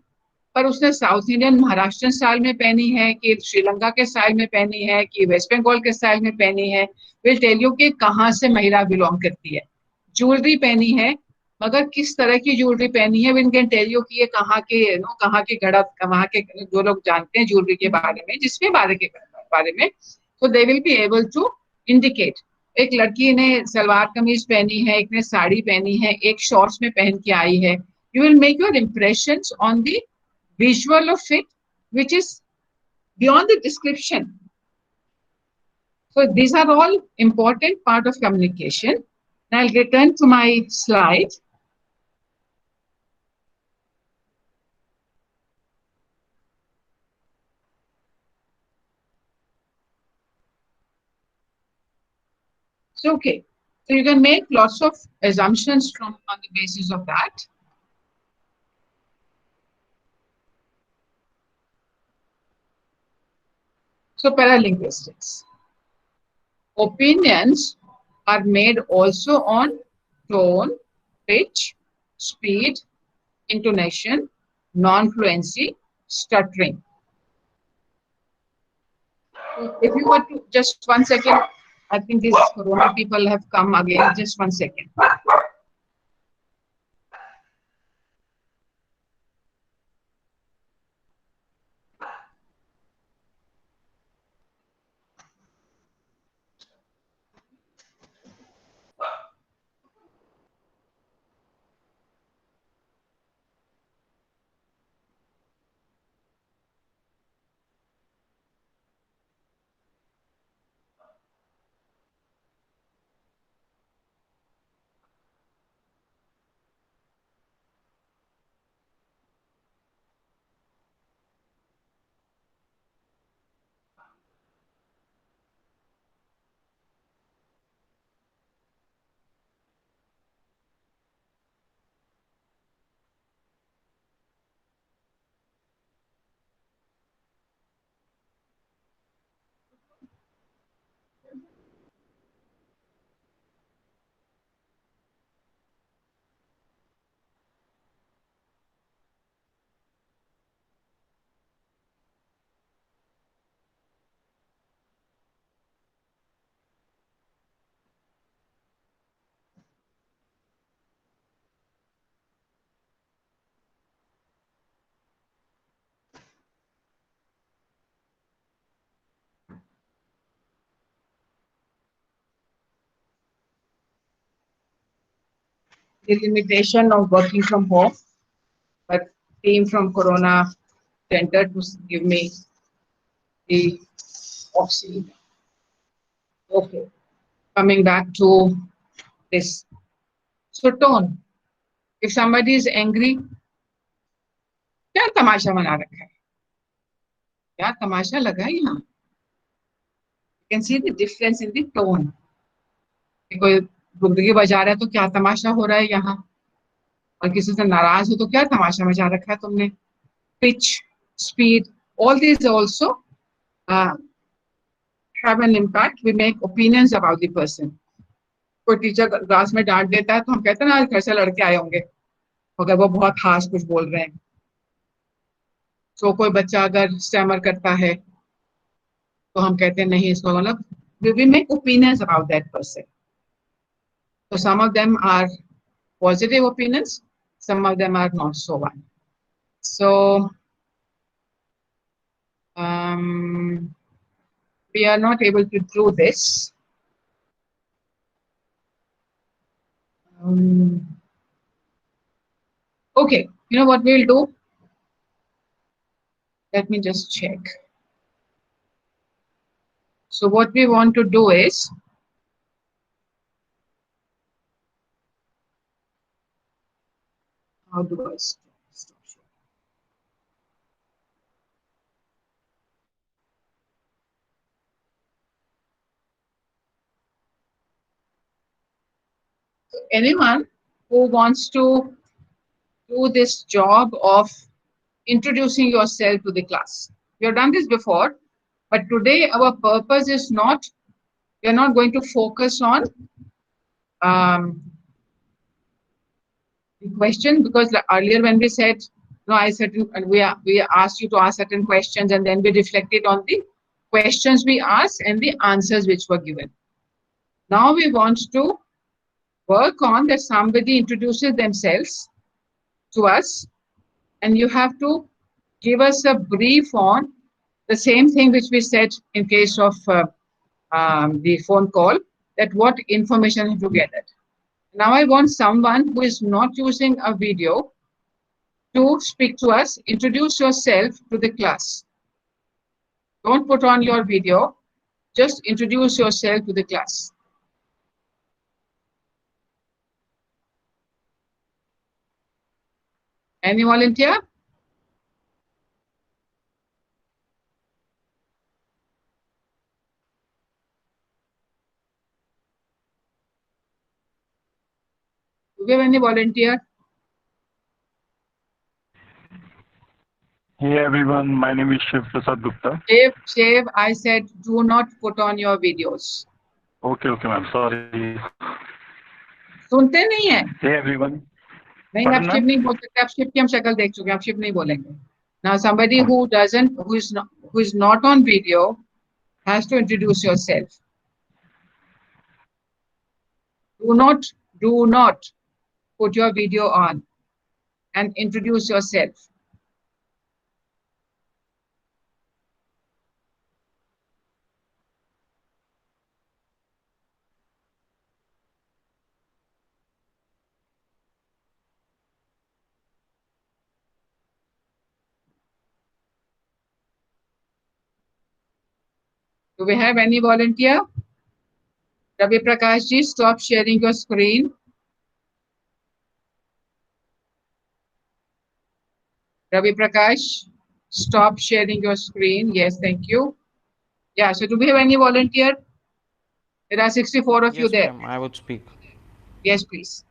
पर उसने साउथ इंडियन महाराष्ट्र स्टाइल में पहनी है कि श्रीलंका के स्टाइल में पहनी है कि वेस्ट बंगाल के स्टाइल में पहनी है, विल टेल यू कि कहाँ से महिला बिलोंग करती है। ज्वेलरी पहनी है, मगर किस तरह की ज्वेलरी पहनी है, विल कैन टेल यू कि ये कहाँ की घड़ा, वहाँ के जो लोग जानते हैं ज्वेलरी के बारे में, जिसके बारे में, तो they will be able to indicate. एक लड़की ने सलवार कमीज पहनी है, एक ने साड़ी पहनी है, एक शॉर्ट्स में पहन के आई है। You will make your impressions on the visual of it, which is beyond the description. So these are all important part of communication. Now I'll return to my slide. So okay, so you can make lots of assumptions on the basis of that. So paralinguistics. Opinions are made also on tone, pitch, speed, intonation, non-fluency, stuttering. If you were to, just 1 second, I think these Corona people have come again, just 1 second. The limitation of working from home, but came from Corona center to give me the oxygen. Okay, coming back to this. So tone. If somebody is angry, क्या तमाशा बना रखा है? क्या तमाशा लगा है यहाँ? You can see the difference in the tone. कि कोई गुंडगी बजा रहा है तो क्या तमाशा हो रहा है यहाँ? और किसी से नाराज हो तो क्या तमाशा मचा रखा है तुमने? Pitch, speed, all these also have an impact. We make opinions about the person. कोई टीचर क्लास में डांट देता है तो हम कहते हैं ना कैसे लड़के आए होंगे, अगर वो बहुत खास कुछ बोल रहे हैं. सो कोई बच्चा अगर स्टैमर करता है तो हम कहते हैं नहीं इसको मतलब we make opinions about that person. So some of them are positive opinions, some of them are not so one. So we are not able to do this. Okay, you know what we'll do? Let me just check. So what we want to do is, how do I stop? So anyone who wants to do this job of introducing yourself to the class. We have done this before, but today our purpose is not, we are not going to focus on the question, because earlier when we said, no, we asked you to ask certain questions and then we reflected on the questions we asked and the answers which were given. Now we want to work on that somebody introduces themselves to us, and you have to give us a brief on the same thing which we said in case of the phone call, that what information have you gathered. Now I want someone who is not using a video to speak to us. Introduce yourself to the class. Don't put on your video, just introduce yourself to the class. Any volunteer? Do we have any volunteer? Hey everyone, my name is Shiv Prasad Gupta. Shiv, I said do not put on your videos. Okay, ma'am. Sorry. सुनते नहीं है? Hey everyone. नहीं, आप शिव नहीं बोल सकते. आप शिव की हम शक्ल देख चुके हैं, आप शिव नहीं बोलेंगे. Now somebody who is not on video has to introduce yourself. Do not put your video on and introduce yourself. Do we have any volunteer? Ravi Prakash ji, stop sharing your screen. Ravi Prakash, stop sharing your screen. Yes, thank you. Yeah, so do we have any volunteer? There are 64 of you there. I would speak. Yes, please.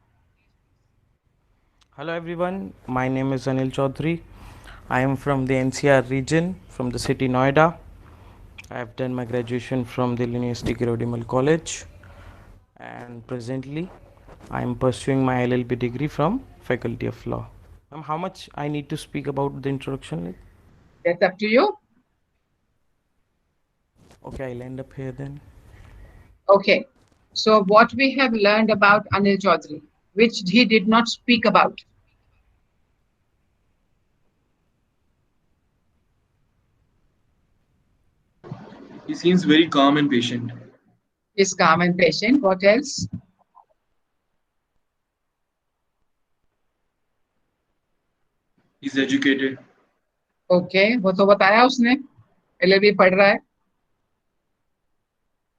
Hello everyone, my name is Anil Chaudhary. I am from the NCR region, from the city Noida. I have done my graduation from the University Kirodimal College, and presently I am pursuing my LLB degree from Faculty of Law. How much I need to speak about the introduction? That's up to you. Okay, I'll end up here then. Okay, so what we have learned about Anil Chaudhary, which he did not speak about. He seems very calm and patient. He's calm and patient. What else? He's educated. Okay, वो तो बताया उसने, LLB पढ़ रहा है।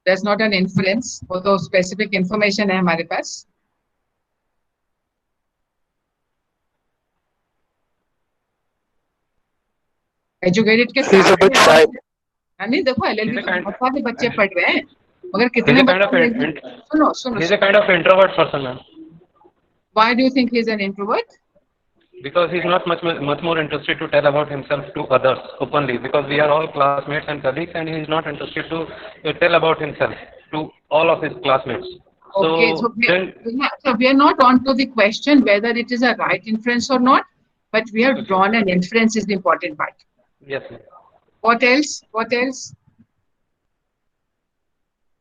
That's not an influence, वो तो specific information है हमारे पास। एजुकेटेड के He's a bit shy. नहीं, देखो एलएलबी He's a तो kind, बहुत सारे बच्चे पढ़ रहे हैं, मगर he's कितने a kind of बच्चे सुनो सुनो he's a kind of introvert person, ma'am. Why do you think he is an introvert? Because he's not much more interested to tell about himself to others openly. Because we are all classmates and colleagues, and he is not interested to tell about himself to all of his classmates. Okay, so we are not on to the question whether it is a right inference or not, but we have drawn an inference is the important part. Yes, ma'am. What else? What else?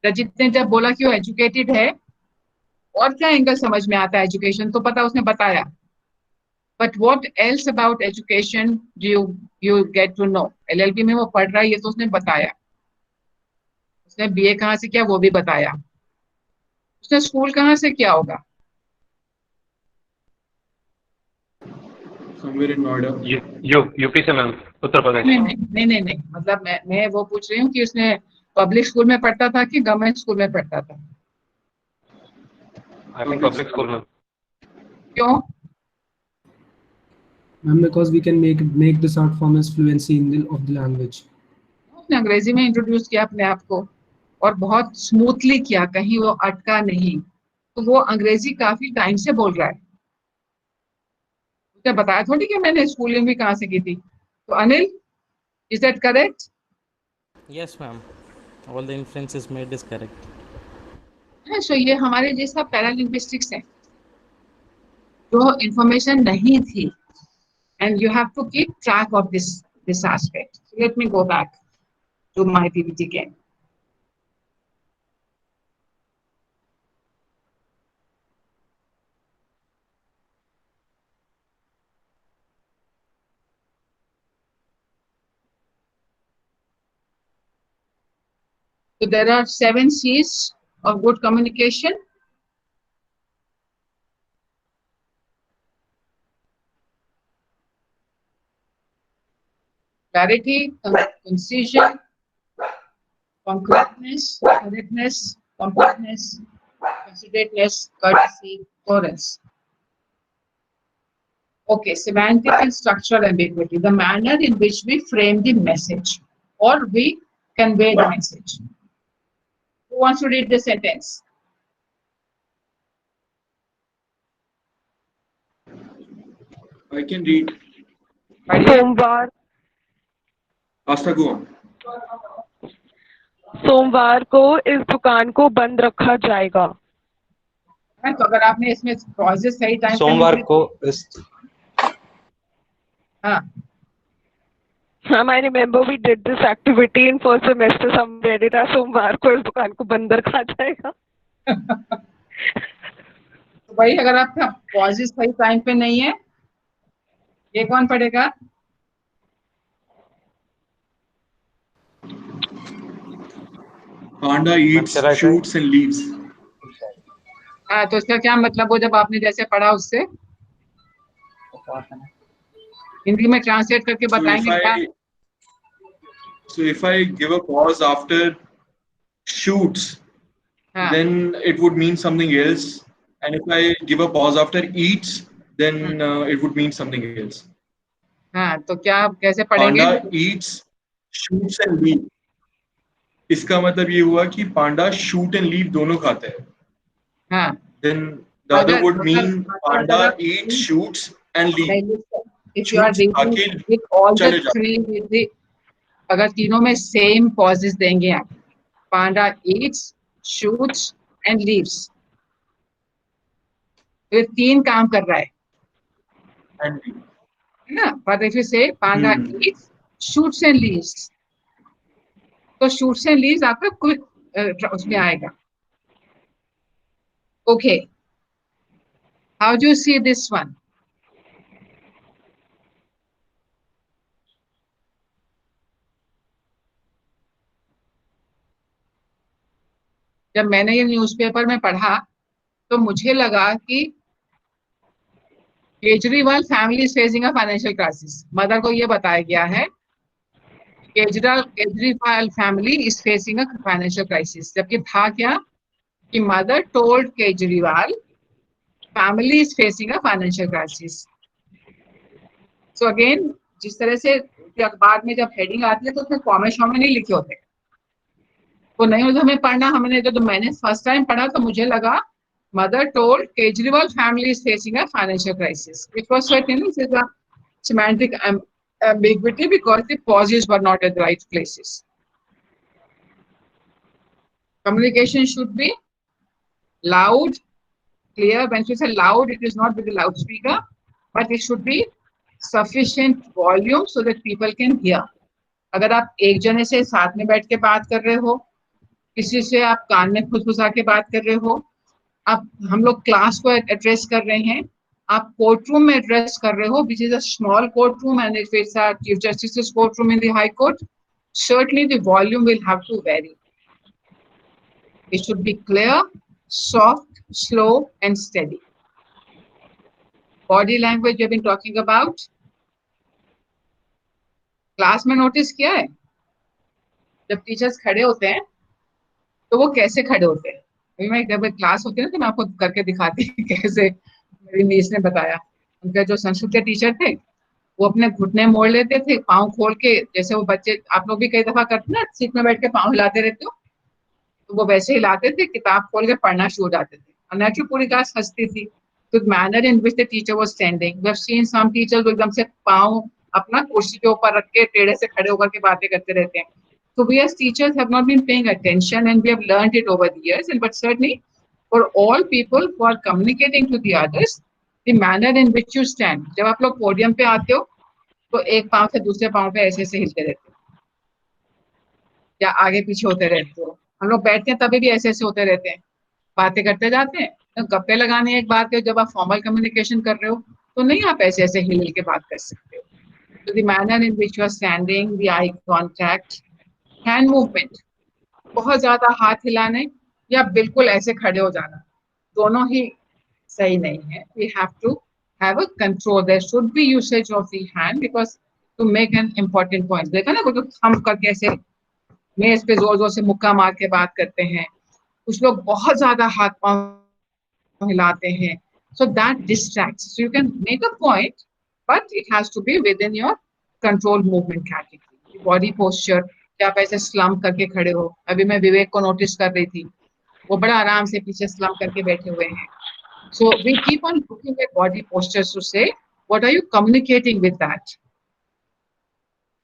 Rajit ने जब बोला कि वो educated है, और क्या angle समझ में आता है? एजुकेशन तो पता, उसने बताया, but what else about education do you get to know? LLB में वो पढ़ रहा है, ये तो उसने बताया। उसने बीए कहाँ से किया वो भी बताया। उसने स्कूल कहाँ से किया होगा? Somewhere in Noida. यूपी से, मैम, उत्तर प्रदेश। नहीं, मतलब मैं वो पूछ रही हूँ कि उसने पब्लिक स्कूल में पढ़ता था कि गवर्नमेंट स्कूल में पढ़ता था? आई थिंक पब्लिक स्कूल में। क्यों? Ma'am, because we can make this art form as fluency in of the language. उसने अंग्रेजी में इंट्रोड्यूस किया अपने आप को, और बहुत स्मूथली किया, कहीं वो अटका नहीं। तो वो अंग्रेजी काफी टाइम से बोल रहा है। उसने बताया थोड़ी कि मैंने स्कूलिंग भी कहाँ से की थी। तो Anil, is that correct? Yes, ma'am. All the inferences made is correct. सो ये हमारे जैसा पैरालिंग्विस्टिक्स है, जो इंफॉर्मेशन नहीं थी, and you have to keep track of this aspect. So let me go back to my PPT again. So there are 7 C's of good communication. Clarity, concision, concreteness, correctness, completeness, considerateness, courtesy, coherence. Okay, semantic and structural ambiguity, the manner in which we frame the message or we convey the message. Who wants to read the sentence? I can read. सोमवार Asta, go on. सोमवार को इस दुकान को बंद रखा जाएगा। तो अगर आपने इसमें क्लॉजेस सही टाइम सोमवार को इस हाँ, I remember we did this activity in first semester. Some read it as सोमवार को इस दुकान को बंद रखा जाएगा। तो भाई अगर आपका क्लॉजेस सही टाइम पे नहीं है, ये कौन पढ़ेगा? Panda eats, shoots and leaves. हाँ, तो इसका क्या मतलब हो जब आपने जैसे पढ़ा उससे? हिंदी में ट्रांसलेट करके बताएंगे क्या? So if I give a pause after shoots, then it would mean something else. And if I give a pause after eats, then it would mean something else. हाँ, तो क्या आप कैसे पढ़ेंगे? Panda eats, shoots and leaves. इसका मतलब ये हुआ कि पांडा shoot and leave दोनों खाता है. हाँ. Then the other would mean panda eats, shoots and leaves. If you are reading with all the three, with the अगर तीनों में सेम पॉजेस देंगे आप, पांडा eats, shoots and leaves, तो ये 3 काम कर रहा है, है ना? But if you say panda eats, shoots and leaves, तो shoots and leaves आपका क्विक उसमें आएगा. Okay, how do you see this one? जब मैंने ये न्यूज़पेपर में पढ़ा तो मुझे लगा कि Kejriwal family is facing a financial crisis. Mother को ये बताया गया है Kejriwal family is facing a financial crisis, जबकि था क्या कि mother told Kejriwal family is facing a financial crisis. So again, जिस तरह से अखबार में जब हेडिंग आती है तो उसमें कॉमे शॉमे नहीं लिखे होते, वो नहीं होता हमें पढ़ना। हमने तो मैंने फर्स्ट टाइम पढ़ा तो मुझे लगा mother told Kejriwal family is facing a financial crisis, which was certainly a semantic ambiguity because the pauses were not at the right places. Communication should be loud, clear. When you say loud, it is not with the loudspeaker, but it should be sufficient volume so that people can hear. अगर आप एक जने से साथ में बैठ के बात कर रहे हो, किसी से आप कान में फुसफुसा के बात कर रहे हो, आप हम लोग क्लास को एड्रेस कर रहे हैं, आप कोर्ट रूम में एड्रेस कर रहे हो, which is a small courtroom, and if it's a Chief Justice's courtroom in the High Court, certainly the volume will have to vary. It should be clear, soft, slow, and steady. Body language we have been talking about. Class में notice किया है जब teachers खड़े होते हैं तो वो कैसे खड़े होते हैं? अभी मैं जब क्लास होती है ना तो मैं आपको करके दिखाती हूँ कैसे। मेरी नीस ने बताया, उनका जो संस्कृत के टीचर थे वो अपने घुटने मोड़ लेते थे, पाँव खोल के, जैसे वो बच्चे आप लोग भी कई दफा करते ना, सीट में बैठ के पाँव हिलाते रहते हो, तो वो वैसे हिलाते थे, किताब खोल के पढ़ना शुरू हो जाते थे। और नेचुरली पूरी क्लास हंसती थी। तो manner in which the teacher was standing, we have seen some teachers एकदम से पाँव अपना कुर्सी के ऊपर रख के टेढ़े से खड़े होकर के बातें करते रहते हैं। So we as teachers have not been paying attention and we have learned it over the years. And but certainly for all people who are communicating to the others, the manner in which you stand. जब आप लोग podium पे आते हो तो एक पाँव से दूसरे पाँव पे ऐसे ऐसे हिलते रहते हो या आगे पीछे होते रहते हो। हम लोग बैठते हैं तभी भी ऐसे ऐसे होते रहते हैं, बातें करते जाते हैं। तो गप्पे लगाने एक बात है, जब आप फॉर्मल कम्युनिकेशन कर रहे हो तो नहीं आप ऐसे ऐसे हिल के बात कर सकते हो। So the manner in which you are standing, the eye contact, hand movement, बहुत ज्यादा हाथ हिलाने या बिल्कुल ऐसे खड़े हो जाना, दोनों ही सही नहीं है। We have to have a control, there should be usage of the hand because to make an important point. देखा ना, वो तो हम करके ऐसे मेज पे जोर जोर से मुक्का मार के बात करते हैं, कुछ लोग बहुत ज्यादा हाथ पांव हिलाते हैं, so that distracts. So you can make a point but it has to be within your control movement category. Body posture, आप ऐसे स्लम करके खड़े हो, अभी मैं विवेक को नोटिस कर रही थी, वो बड़ा आराम से पीछे स्लम करके बैठे हुए हैं। So we keep on looking at body postures to say what are you communicating with that,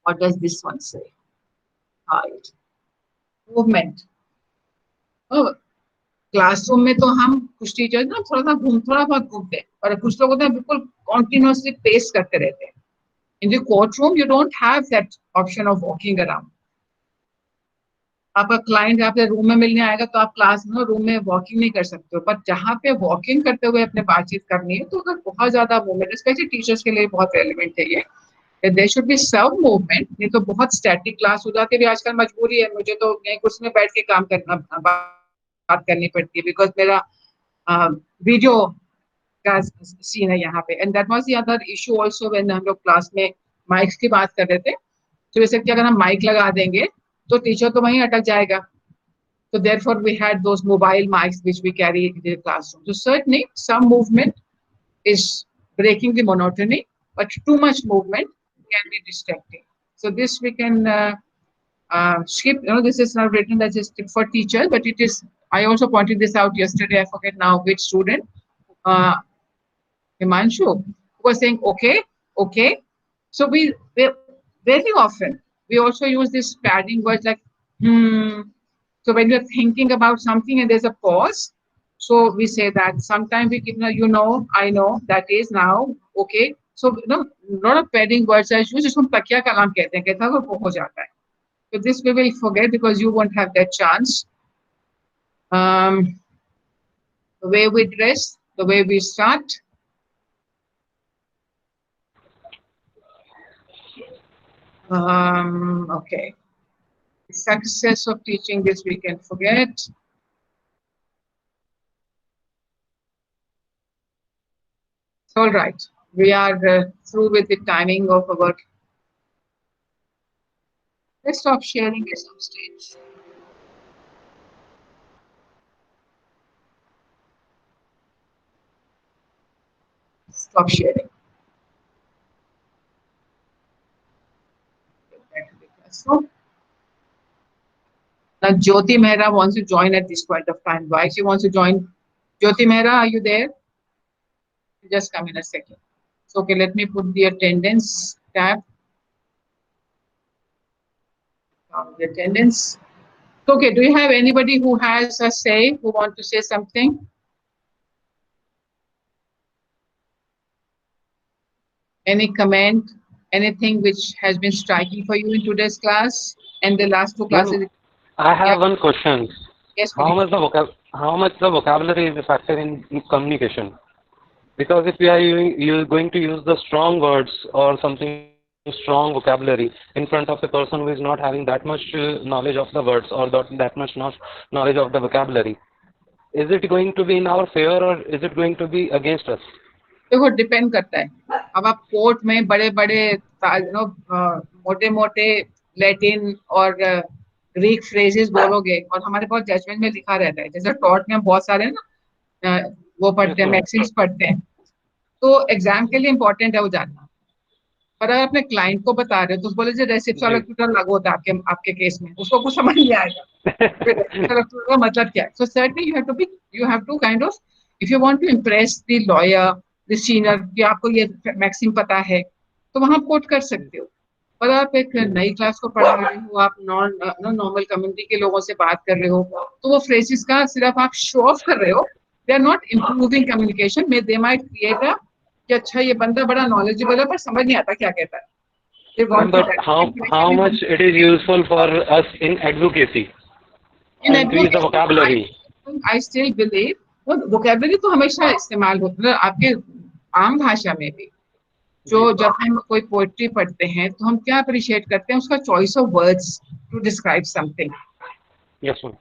what does this one say. Height, movement, classroom में तो हम कुछ टीचर्स ना थोड़ा बहुत घूमते हैं और कुछ लोग होते हैं बिल्कुल कॉन्टिन्यूसली पेस करते रहते हैं। In the court room you don't have that option of walking around. आपका क्लाइंट आपके रूम में मिलने आएगा तो आप क्लास में रूम में वॉकिंग नहीं कर सकते हो, पर जहाँ पे वॉकिंग करते हुए अपने बातचीत करनी है तो अगर बहुत ज्यादा मूवमेंट, स्पेशली टीचर्स के लिए बहुत रेलिवेंट है ये, there should be some movement. नहीं तो बहुत स्टैटिक क्लास हो जाती है। भी आजकल मजबूरी है, मुझे तो नई कुर्सी में बैठ के काम करना, बात करनी पड़ती है बिकॉज मेरा वीडियो का सीन है यहाँ पे। And that was the other issue also when हम लोग क्लास में माइक्स की बात कर रहे थे, तो जैसे कि अगर हम माइक लगा देंगे तो टीचर तो वहीं अटक जाएगा। So therefore we had those mobile mics which we carry in the classroom. So certainly some movement is breaking the monotony, but too much movement can be distracting. So this we can skip. You know, this is not written as a tip for teachers, but it is. I also pointed this out yesterday. I forget now which student. Himanshu was saying, okay. So we very often we also use this padding words like So when you're thinking about something and there's a pause, so we say that. Sometimes we give, you know, I know, that is now, okay. So you know, a lot of padding words are used. इसको तकिया कलाम कहते हैं, कहता है वो हो जाता है. So this we will forget because you won't have that chance. The way we dress, the way we start. Okay. Success of teaching this we can forget. All right. we are through with the timing of our. Let's stop sharing this on stage. Stop sharing. So, now Jyoti Mehra wants to join at this point of time. Why she wants to join? Jyoti Mehra, are you there? Just come in a second. So, okay, let me put the attendance tab. The attendance. Okay, do you have anybody who has a say, who want to say something? Any comment, anything which has been striking for you in today's class and the last two classes? I have one question. Yes, how much the vocabulary is a factor in communication? Because if we are going to use the strong words or something strong vocabulary in front of a person who is not having that much knowledge of the words or that much knowledge of the vocabulary, is it going to be in our favor or is it going to be against us? देखो depend करता है. अब आप court में बड़े बड़े मोटे मोटे लैटिन और ग्रीक फ्रेजेस बोलोगे और हमारे पास जजमेंट में लिखा रहता है, जैसे टॉट में बहुत सारे ना वो पढ़ते हैं, मैक्सिम्स पढ़ते हैं, तो एग्जाम के लिए इंपॉर्टेंट है वो जानना. पर अगर अपने क्लाइंट को बता रहे हो तो बोले जो रेसिप्रोकल लागू होता है आपके केस में, उसको कुछ समझ नहीं आएगा का मतलब क्या है. So certainly you have to kind of, if you want to impress the lawyer, the senior, कि आपको ये मैक्सिम पता है, तो वहां कोट कर सकते हो. पर आप एक नई क्लास को पढ़ा रहे हो, आप नॉर्मल कम्युनिटी के लोगों से बात कर रहे हो, तो वो फ्रेजेस का सिर्फ आप शो ऑफ कर रहे हो. They are not improving communication में. दे माइट क्रिएट अ कि अच्छा ये बंदा बड़ा नॉलेजेबल है पर समझ नहीं आता क्या कहता है. But how much it is useful for us in advocacy? Increase the vocabulary. I still believe vocabulary तो हमेशा इस्तेमाल होता है आपके आम भाषा में भी. जो जब हम कोई पोएट्री पढ़ते हैं तो हम क्या अप्रिशिएट करते हैं, उसका choice of words to describe something. Yes ma'am.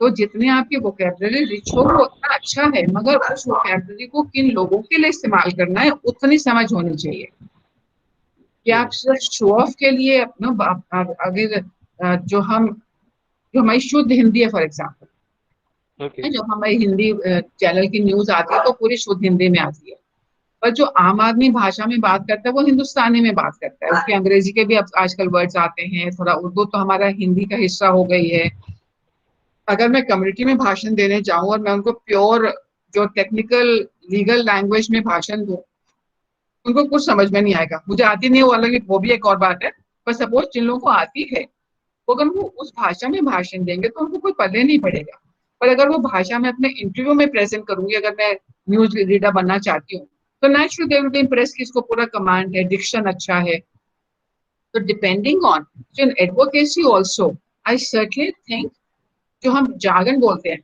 तो जितने आपकी वोकैबुलरी रिच हो वो उतना अच्छा है, मगर उस वोकैबुलरी को किन लोगों के लिए इस्तेमाल करना है उतनी समझ होनी चाहिए. कि आप सिर्फ शो ऑफ के लिए अगर जो हमारी शुद्ध हिंदी है, फॉर एग्जाम्पल, जो हमारी हिंदी चैनल की न्यूज आती है तो पूरी शुद्ध हिंदी में आती है, पर जो आम आदमी भाषा में बात करता है वो हिंदुस्तानी में बात करता है. उसके अंग्रेजी के भी अब आजकल वर्ड्स आते हैं, थोड़ा उर्दू तो हमारा हिंदी का हिस्सा हो गई है. अगर मैं कम्युनिटी में भाषण देने जाऊं और मैं उनको प्योर जो टेक्निकल लीगल लैंग्वेज में भाषण दूं, उनको कुछ समझ में नहीं आएगा. मुझे आती नहीं, वो अलग, वो भी एक और बात है. पर सपोज जिन लोगों को आती है वो अगर वो उस भाषा में भाषण देंगे तो उनको कोई पल्ले नहीं पड़ेगा. पर अगर वो भाषा में अपने इंटरव्यू में प्रेजेंट करूंगी, अगर मैं न्यूज रीडर बनना चाहती हूँ, तो naturally they will B impress कि इसको पूरा कमांड है, डिक्शन अच्छा है. तो depending on in advocacy also I certainly think जो हम जार्गन बोलते हैं,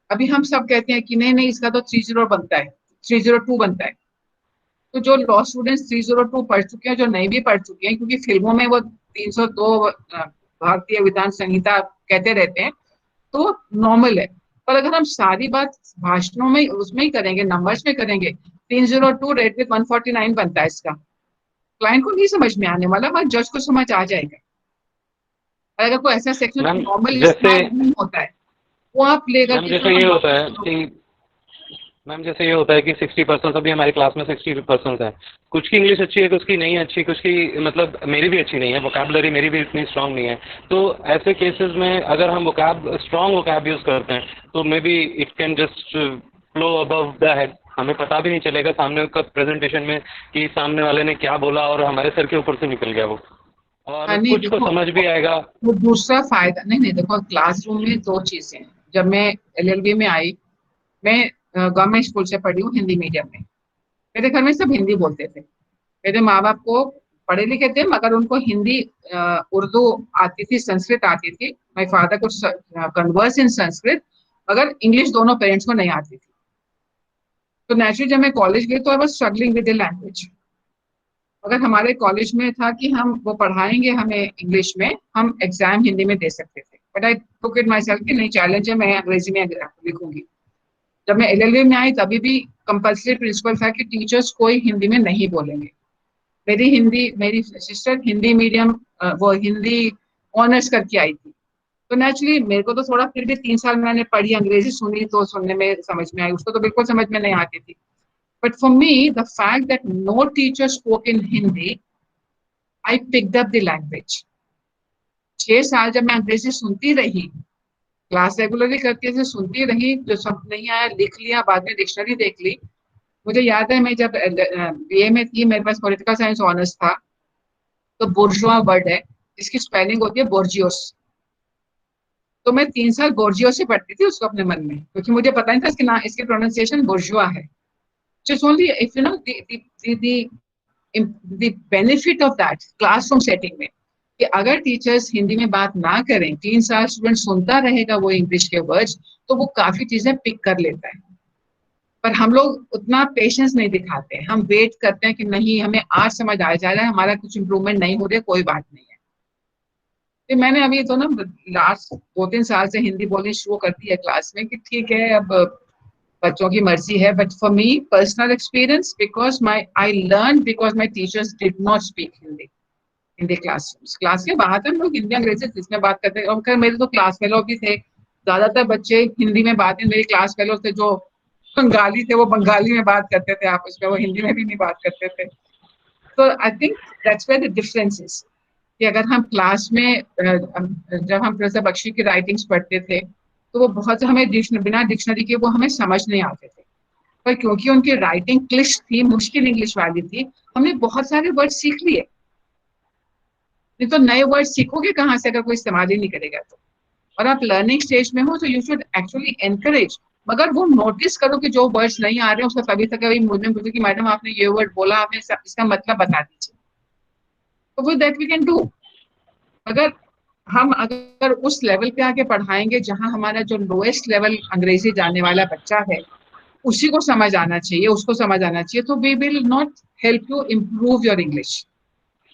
अभी हम सब कहते हैं कि नहीं इसका तो 302 बनता है, 302 बनता है. तो जो लॉ स्टूडेंट्स 302 पढ़ चुके हैं, जो नहीं भी पढ़ चुके हैं, क्योंकि फिल्मों में वो 302 भारतीय विधान संहिता कहते रहते हैं, तो नॉर्मल है. पर अगर हम सारी बात भाषणों में उसमें ही करेंगे, नंबर्स में करेंगे, 302 रेट विद 149 बनता है, इसका क्लाइंट को नहीं समझ में आने वाला, बस जज को समझ आ जाएगा. अगर कोई ऐसा सेक्शन नॉर्मल होता है वो आप लेकर जैसे ये होता है कि मैम जैसे ये होता है कि 60% अभी हमारी क्लास में 60% है. कुछ की इंग्लिश अच्छी है, कुछ की नहीं अच्छी, कुछ की मतलब मेरी भी अच्छी नहीं है, वोकैबुलरी मेरी भी इतनी स्ट्रांग नहीं है. तो ऐसे केसेस में अगर हम स्ट्रांग वोकैब यूज करते हैं तो may be it can just flow above the head. हमें पता भी नहीं चलेगा सामने का प्रेजेंटेशन में कि सामने वाले ने क्या बोला और हमारे सर के ऊपर से निकल गया वो, और कुछ को समझ भी आएगा. वो दूसरा फायदा नहीं देखो, क्लासरूम में दो चीजें हैं. जब मैं LLB में आई, मैं गवर्नमेंट स्कूल से पढ़ी हूँ, हिंदी मीडियम में. मेरे घर में सब हिंदी बोलते थे. मेरे माँ बाप को पढ़े लिखे थे, मगर उनको हिंदी उर्दू आती थी, संस्कृत आती थी. माय फादर कुड कन्वर्स इन संस्कृत, मगर इंग्लिश दोनों पेरेंट्स को नहीं आती थी. तो नेचुरली जब मैं कॉलेज गई तो I was struggling with the language. अगर हमारे कॉलेज में था कि हम वो पढ़ाएंगे हमें इंग्लिश में, हम एग्जाम हिंदी में दे सकते थे. But I took it my self कि नहीं, चैलेंज है, मैं अंग्रेजी में लिखूंगी. जब मैं LLB में आई तभी भी कंपल्सरी प्रिंसिपल था कि टीचर्स कोई हिंदी में नहीं बोलेंगे। मेरी सिस्टर हिंदी मीडियम, वो हिंदी ऑनर्स करके आई थी, तो नेचुरली मेरे को तो थोड़ा, फिर भी 3 साल मैंने पढ़ी, अंग्रेजी सुनी तो सुनने में समझ में आई, उसको तो बिल्कुल समझ में नहीं आती थी। But for me the fact that no teacher spoke in Hindi, I picked up the language. 6 साल जब मैं अंग्रेजी सुनती रही, क्लास रेगुलरली करती थी, सुनती रही, जो सब नहीं आया लिख लिया, बाद में डिक्शनरी देख ली। मुझे याद है मैं जब BA में थी, मेरे पास पॉलिटिकल साइंस ऑनर्स था, तो बोर्जुआ वर्ड है, इसकी स्पेलिंग होती है बोर्जियोस। तो मैं 3 साल बोर्जियो से पढ़ती थी उसको अपने मन में, क्योंकि मुझे पता नहीं था इसकी प्रोनाउंसिएशन बोर्जुआ है। Just only if you know the benefit of that classroom setting में, कि अगर टीचर्स हिंदी में बात ना करें, 3 साल स्टूडेंट सुनता रहेगा वो इंग्लिश के वर्ड्स, तो वो काफी चीजें पिक कर लेता है। पर हम लोग उतना पेशेंस नहीं दिखाते हैं, हम वेट करते हैं कि नहीं हमें आज समझ आ जा रहा है, हमारा कुछ इम्प्रूवमेंट नहीं हो रहा है, कोई बात नहीं है। तो मैंने अभी तो ना लास्ट 2-3 साल से हिंदी बोलनी शुरू कर दी है क्लास में, कि ठीक है अब बच्चों की मर्जी है। But for me personal experience, because I learn because my teachers did not speak Hindi in the classrooms. Class के बाहर हम लोग हिंदी अंग्रेजी जिसमें बात करते हैं, और खैर मेरे तो क्लास फेलो भी थे, ज्यादातर बच्चे हिंदी में बातें, मेरे क्लास फेलो थे जो बंगाली थे, वो बंगाली में बात करते थे आपस में, वो हिंदी में भी नहीं बात करते थे। तो I think that's where the difference is, कि अगर हम क्लास में जब हम प्रोफेसर बख्शी की राइटिंग्स पढ़ते थे, तो वो बहुत से हमें बिना डिक्शनरी के वो हमें समझ नहीं आते थे, पर क्योंकि उनकी राइटिंग क्लिष्ट थी, मुश्किल इंग्लिश वाली थी, हमने बहुत सारे वर्ड सीख लिए। नहीं तो नए वर्ड सीखोगे कहाँ से अगर कोई इस्तेमाल ही नहीं करेगा तो। और आप लर्निंग स्टेज में हो तो यू शुड एक्चुअली एनकरेज, मगर वो नोटिस करो कि जो वर्ड्स नहीं आ रहे हैं उसका कभी तक कभी मुझे पूछे कि मैडम आपने ये वर्ड बोला, आपने इसका मतलब बता दीजिए, तो वो दैट वी कैन डू। अगर उस लेवल पे आके पढ़ाएंगे जहां हमारा जो लोएस्ट लेवल अंग्रेजी जानने वाला बच्चा है उसी को समझ आना चाहिए, उसको समझ आना चाहिए, तो we will not help you improve your English.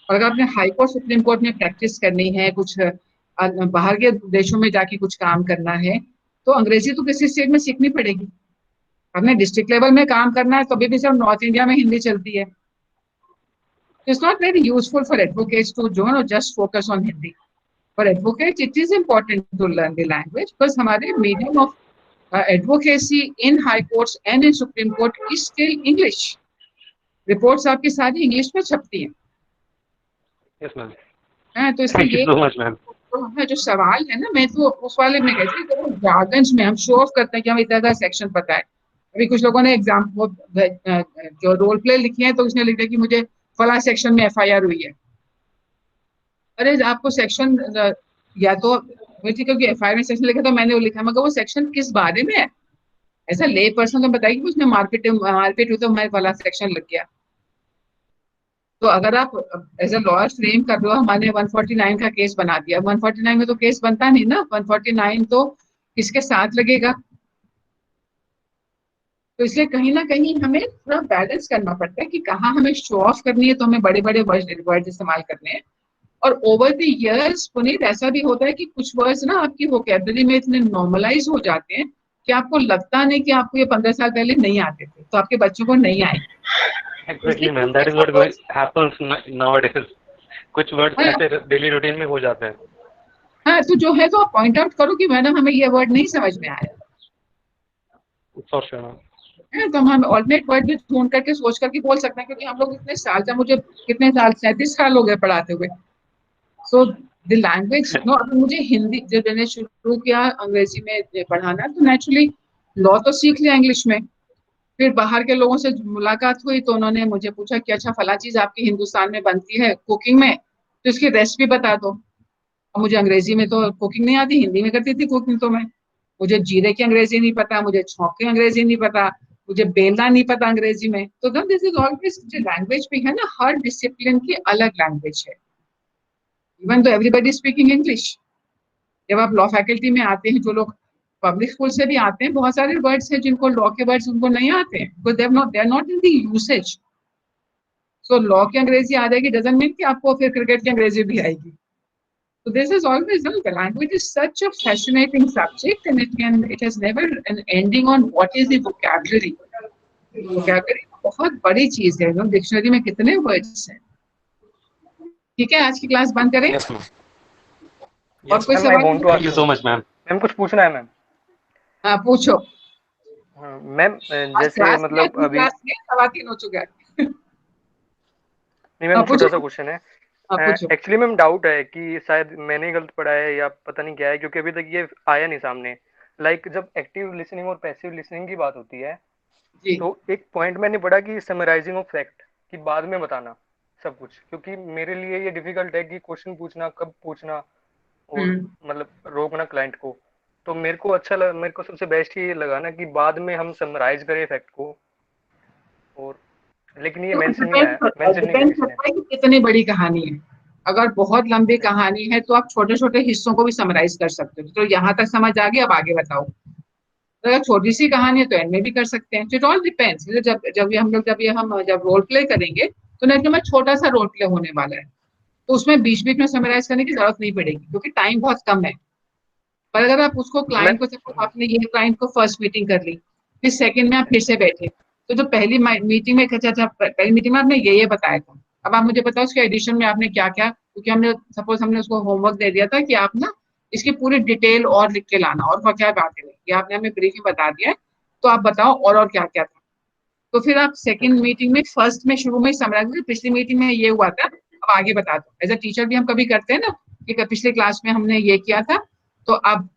और अगर आपने हाई कोर्ट सुप्रीम कोर्ट में प्रैक्टिस करनी है, कुछ बाहर के देशों में जाके कुछ काम करना है, तो अंग्रेजी तो किसी स्टेज में सीखनी पड़ेगी। आपने डिस्ट्रिक्ट लेवल में काम करना है तो अभी भी सिर्फ नॉर्थ इंडिया में हिंदी चलती है। It's not very useful for advocates to just focus on Hindi. For advocates, it is important to learn the language because हमारे medium of advocacy in high courts and in Supreme Court is still English. Reports आपकी सारी English में छपती हैं। Yes, ma'am. तो इसलिए Thank you so much, ma'am. तो जो सवाल है ना, मैं तो उस वाले में कहती हूँ, जार्गन्स में हम शो ऑफ करते हैं कि हमें इतना सेक्शन पता है। अभी कुछ लोगों ने एग्जाम जो रोल प्ले लिखी है तो उसने लिखा कि मुझे फला सेक्शन में FIR हुई है। अरे आपको सेक्शन या तो क्योंकि FIR में सेक्शन लिखा तो मैंने वो लिखा, मगर वो सेक्शन किस बारे में है, ऐसा ले पर्सन तो बताइए कि उसने मारपीट हुई तो मैं फला सेक्शन लग गया। तो अगर आप एज ए लॉयर फ्रेम कर रहे हो, हमारे 149 का केस बना दिया, 149 में तो केस बनता नहीं ना, 149 तो किसके साथ लगेगा। तो इसलिए कहीं ना कहीं हमें थोड़ा बैलेंस करना पड़ता है कि कहाँ हमें शो ऑफ करनी है तो हमें बड़े बड़े वर्ड इस्तेमाल करने हैं। और ओवर द इयर्स पुनीत ऐसा भी होता है कि कुछ वर्ड्स ना आपकी वोकैबुलरी में इतने नॉर्मलाइज हो जाते हैं कि आपको लगता नहीं कि आपको ये 15 साल पहले नहीं आते थे, तो आपके बच्चों को नहीं आएंगे। Exactly, ma'am. That is what happens nowadays. कुछ वर्ड्स ऐसे डेली रूटीन में हो जाते हैं। हाँ, तो जो है तो आप पॉइंट आउट करो कि मैडम हमें ये वर्ड नहीं समझ में आया। For sure, ma'am. तो हम ऑल्टरनेट वर्ड भी ढूंढ करके सोच करके बोल सकते हैं, क्योंकि हम लोग इतने साल, जब मुझे कितने साल, 37 साल हो गए पढ़ाते हुए। सो द लैंग्वेज नो, मुझे हिंदी जब मैंने शुरू किया अंग्रेजी में पढ़ाना, तो नेचुरली लॉ तो सीख लिया इंग्लिश में। फिर बाहर के लोगों से मुलाकात हुई तो उन्होंने मुझे पूछा कि अच्छा फला चीज आपकी हिंदुस्तान में बनती है कुकिंग में, तो इसकी रेसिपी बता दो। और मुझे अंग्रेजी में तो कुकिंग नहीं आती, हिंदी में करती थी कुकिंग, तो मुझे जीरे की अंग्रेजी नहीं पता, मुझे छौंक की अंग्रेजी नहीं पता, मुझे बेलना नहीं पता अंग्रेजी में। तो दिस इज ऑलवेज, जो लैंग्वेज भी है ना, हर डिसिप्लिन की अलग लैंग्वेज है, इवन तो एवरीबडी स्पीकिंग इंग्लिश। जब आप लॉ फैकल्टी में आते हैं, जो लोग पब्लिक स्कूल से भी आते हैं, बहुत सारे वर्ड्स हैं जिनको लॉ के वर्ड्स उनको नहीं आते हैं, because they are not in the usage. So law की अंग्रेजी आ जाएगी डजंट मीन कि आपको फिर क्रिकेट की अंग्रेजी भी आएगी। So this is always, the language is such a fascinating subject, and it has never an ending on what is the vocabulary. Vocabulary बहुत बड़ी चीज है, डिक्शनरी में कितने वर्ड्स हैं. ठीक है, आज की क्लास बंद करें. Yes, ma'am. और Yes, कोई ma'am, I सवाल? want to thank you so much, ma'am. Ma'am कुछ पूछना है मैम? हाँ पूछो. मैम जैसे मतलब अभी 3:15 हो चुका है. नहीं मैम, छोटा सा क्वेश्चन है. पूछो. एक्चुअली मैम डाउट है कि शायद मैंने गलत पढ़ा है या पता नहीं क्या है, क्योंकि अभी तक ये आया नहीं सामने. लाइक जब एक्टिव लिसनिंग और पैसिव लिसनिंग की बात होती है, तो एक पॉइंट मैंने पढ़ा कि समराइजिंग ऑफ फैक्ट कि बाद में बताना सब कुछ, क्योंकि मेरे लिए ये डिफिकल्ट है कि क्वेश्चन पूछना, कब पूछना और मतलब रोकना क्लाइंट को. तो मेरे को सबसे बेस्ट ये लगा ना कि बाद में हम समराइज करें फैक्ट को. और लेकिन ये मेंशन नहीं है, मेंशन नहीं है कि कितनी बड़ी कहानी है. अगर बहुत लंबी कहानी है तो आप छोटे छोटे हिस्सों को भी समराइज कर सकते हो. तो यहाँ तक समझ आ गई, अब आगे बताओ. तो अगर छोटी सी कहानी है तो एंड में भी कर सकते हैं. It all depends. जब रोल प्ले करेंगे तो नेट में छोटा सा रोल प्ले होने वाला है, तो उसमें बीच बीच में समराइज करने की जरूरत नहीं पड़ेगी, क्योंकि टाइम बहुत कम है. पर अगर आप उसको क्लाइंट को, सपोज आपने ये क्लाइंट को फर्स्ट मीटिंग कर ली, फिर सेकंड में आप फिर से बैठे, तो जो पहली मीटिंग में पहली मीटिंग में आपने ये बताया था, अब आप मुझे बताओ उसके एडिशन में आपने क्या क्या, क्योंकि हमने उसको होमवर्क दे दिया था कि आप ना इसकी पूरी डिटेल और लिख के लाना, और क्या बात है ये आपने हमें ब्रीफ में बता दिया है, तो आप बताओ और क्या क्या था. तो फिर आप सेकंड मीटिंग में फर्स्ट में शुरू में समराइज, पिछली मीटिंग में ये हुआ था, अब आगे बता दो. एज अ टीचर भी हम कभी करते हैं ना कि पिछले क्लास में हमने ये किया था, तो अब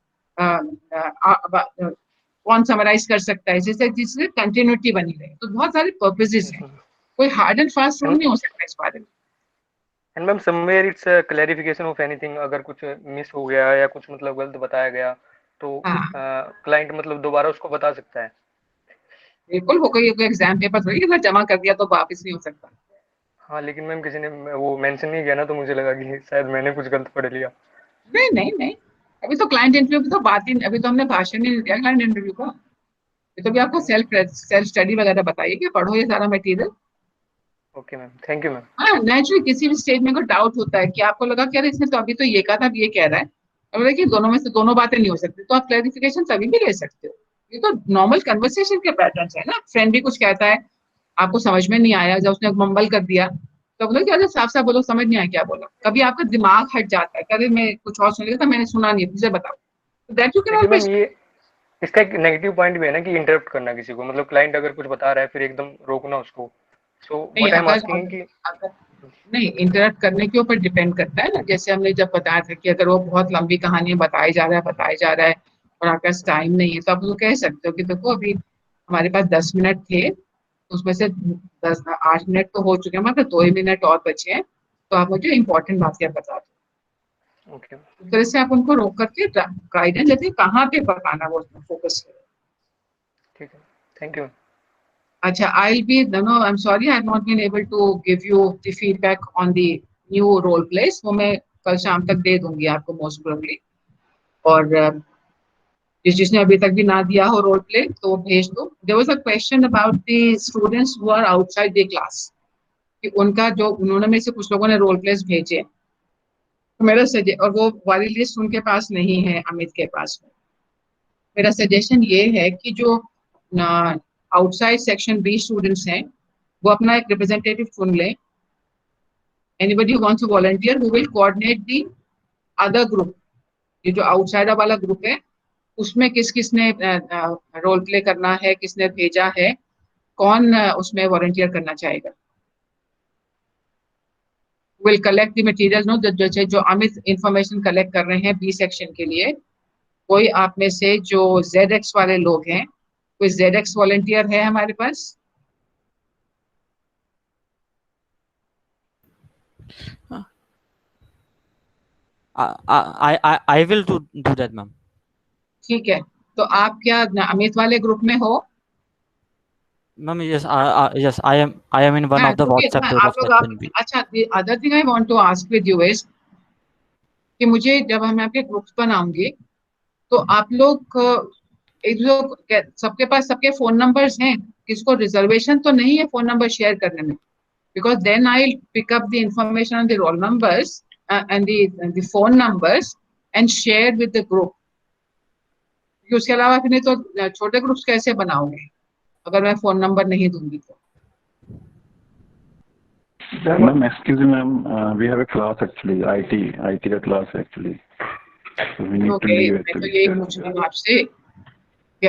कौन समराइज कर सकता है, जिससे कंटिन्यूटी बनी रहे. तो बहुत सारे पर्पसेस हैं, कोई हार्ड एंड फास्ट रूल नहीं हो सकता इस बारे में. And ma'am somewhere it's clarification of anything, अगर कुछ मिस हो गया या कुछ मतलब गलत बताया गया तो क्लाइंट मतलब दोबारा उसको बता सकता है. बिल्कुल, वो कोई एग्जाम पेपर थोड़ी अगर जमा कर दिया तो वापस नहीं हो सकता. हाँ लेकिन मैम किसी ने वो मेंशन नहीं किया ना, तो मुझे लगा कि शायद मैंने कुछ गलत पढ़ लिया. नहीं नहीं नहीं, अभी तो क्लाइंट इंटरव्यू की तो बात ही, अभी तो हमने भाषण नहीं दिया क्लाइंट इंटरव्यू का. ये तो भी आपको सेल्फ स्टडी वगैरह बताइए कि पढ़ो ये सारा material. Okay ma'am, thank you ma'am. हाँ नेचुरली किसी भी स्टेज में कोई डाउट होता है कि आपको लगा कि यार इसने तो अभी तो ये कहा था, अब ये कह रहा है, अब देखिए दोनों में से दोनों बातें नहीं हो सकती, तो आप क्लैरिफिकेशन तभी भी ले सकते हो. ये तो नॉर्मल कन्वर्सेशन के पैटर्न्स है ना. फ्रेंड भी कुछ कहता है, आपको समझ में नहीं आया, जब उसने मम्बल कर दिया तो बोलो क्या साफ साफ बोलो, समझ नहीं आया क्या बोला. कभी आपका दिमाग हट जाता है, अरे मैं कुछ और सुन लिया था, मैंने सुना नहीं, मुझे बताओ. That you can always. ये इसका एक नेगेटिव पॉइंट भी है ना कि इंटरप्ट करना किसी को, मतलब क्लाइंट अगर कुछ बता रहा है फिर एकदम रोकना उसको. So what I am asking कि नहीं, इंटरप्ट करने के ऊपर डिपेंड करता है ना. जैसे हमने जब बताया था कि अगर वो बहुत लंबी कहानी बताई जा रहा है और आपके पास टाइम नहीं है, तो आप उसको कह सकते हो कि देखो अभी हमारे पास 10 मिनट थे, उसमें से 8 मिनट तो हो चुके हैं, मतलब 2 मिनट और बचे हैं, तो आप मुझे इम्पोर्टेंट बातें बता दो. ओके, इस तरह से आप उनको रोक करके गाइडेंस देते हैं कहाँ पे बताना, वो फोकस करें. ठीक है, थैंक यू. अच्छा, I'm sorry, I have not been able to give you the feedback on the new role plays. वो मैं कल शाम तक दे दूंगी आपको most probably. और जिसने अभी तक भी ना दिया हो रोल प्ले तो भेज दो. There was a question about the students who are outside the class, कि उनका जो उन्होंने में से कुछ लोगों ने रोल प्लेस भेजे, तो मेरा और वो वाली लिस्ट उनके पास नहीं है, अमित के पास में. मेरा सजेशन ये है कि जो आउटसाइड सेक्शन बी स्टूडेंट्स हैं वो अपना एक रिप्रेजेंटेटिव चुन लें. Anybody who wants to volunteer who will coordinate the other group. ये जो आउटसाइडर वाला ग्रुप है उसमें किसने रोल प्ले करना है, किसने भेजा है, कौन उसमें वॉलंटियर करना चाहेगा. Will collect the material. No, जो अमित इंफॉर्मेशन कलेक्ट कर रहे हैं बी सेक्शन के लिए, कोई आप में से जो ZX वाले लोग हैं, कोई ZX वॉलंटियर है हमारे पास? I will do that, ma'am. ठीक है, तो आप क्या अमित वाले ग्रुप में हो? Ma'am, yes, I am in one of the WhatsApp group of section B. अच्छा, the other thing I want to ask with you is कि मुझे जब हम आपके ग्रुप्स बनाऊंगे तो आप लोग सबके पास सबके फोन नंबर्स हैं, किसको रिजर्वेशन तो नहीं है फोन नंबर शेयर करने में, because then I pick up the information on the roll numbers and the phone numbers and share with the group. क्योंकि उसके अलावा फिर नहीं तो छोटे ग्रुप्स कैसे बनाओगे अगर मैं फोन नंबर नहीं दूंगी तो. Ma'am, excuse me, ma'am. We have a class actually, IT class actually. So we need to leave मैं तो यही पूछ रही हूँ आपसे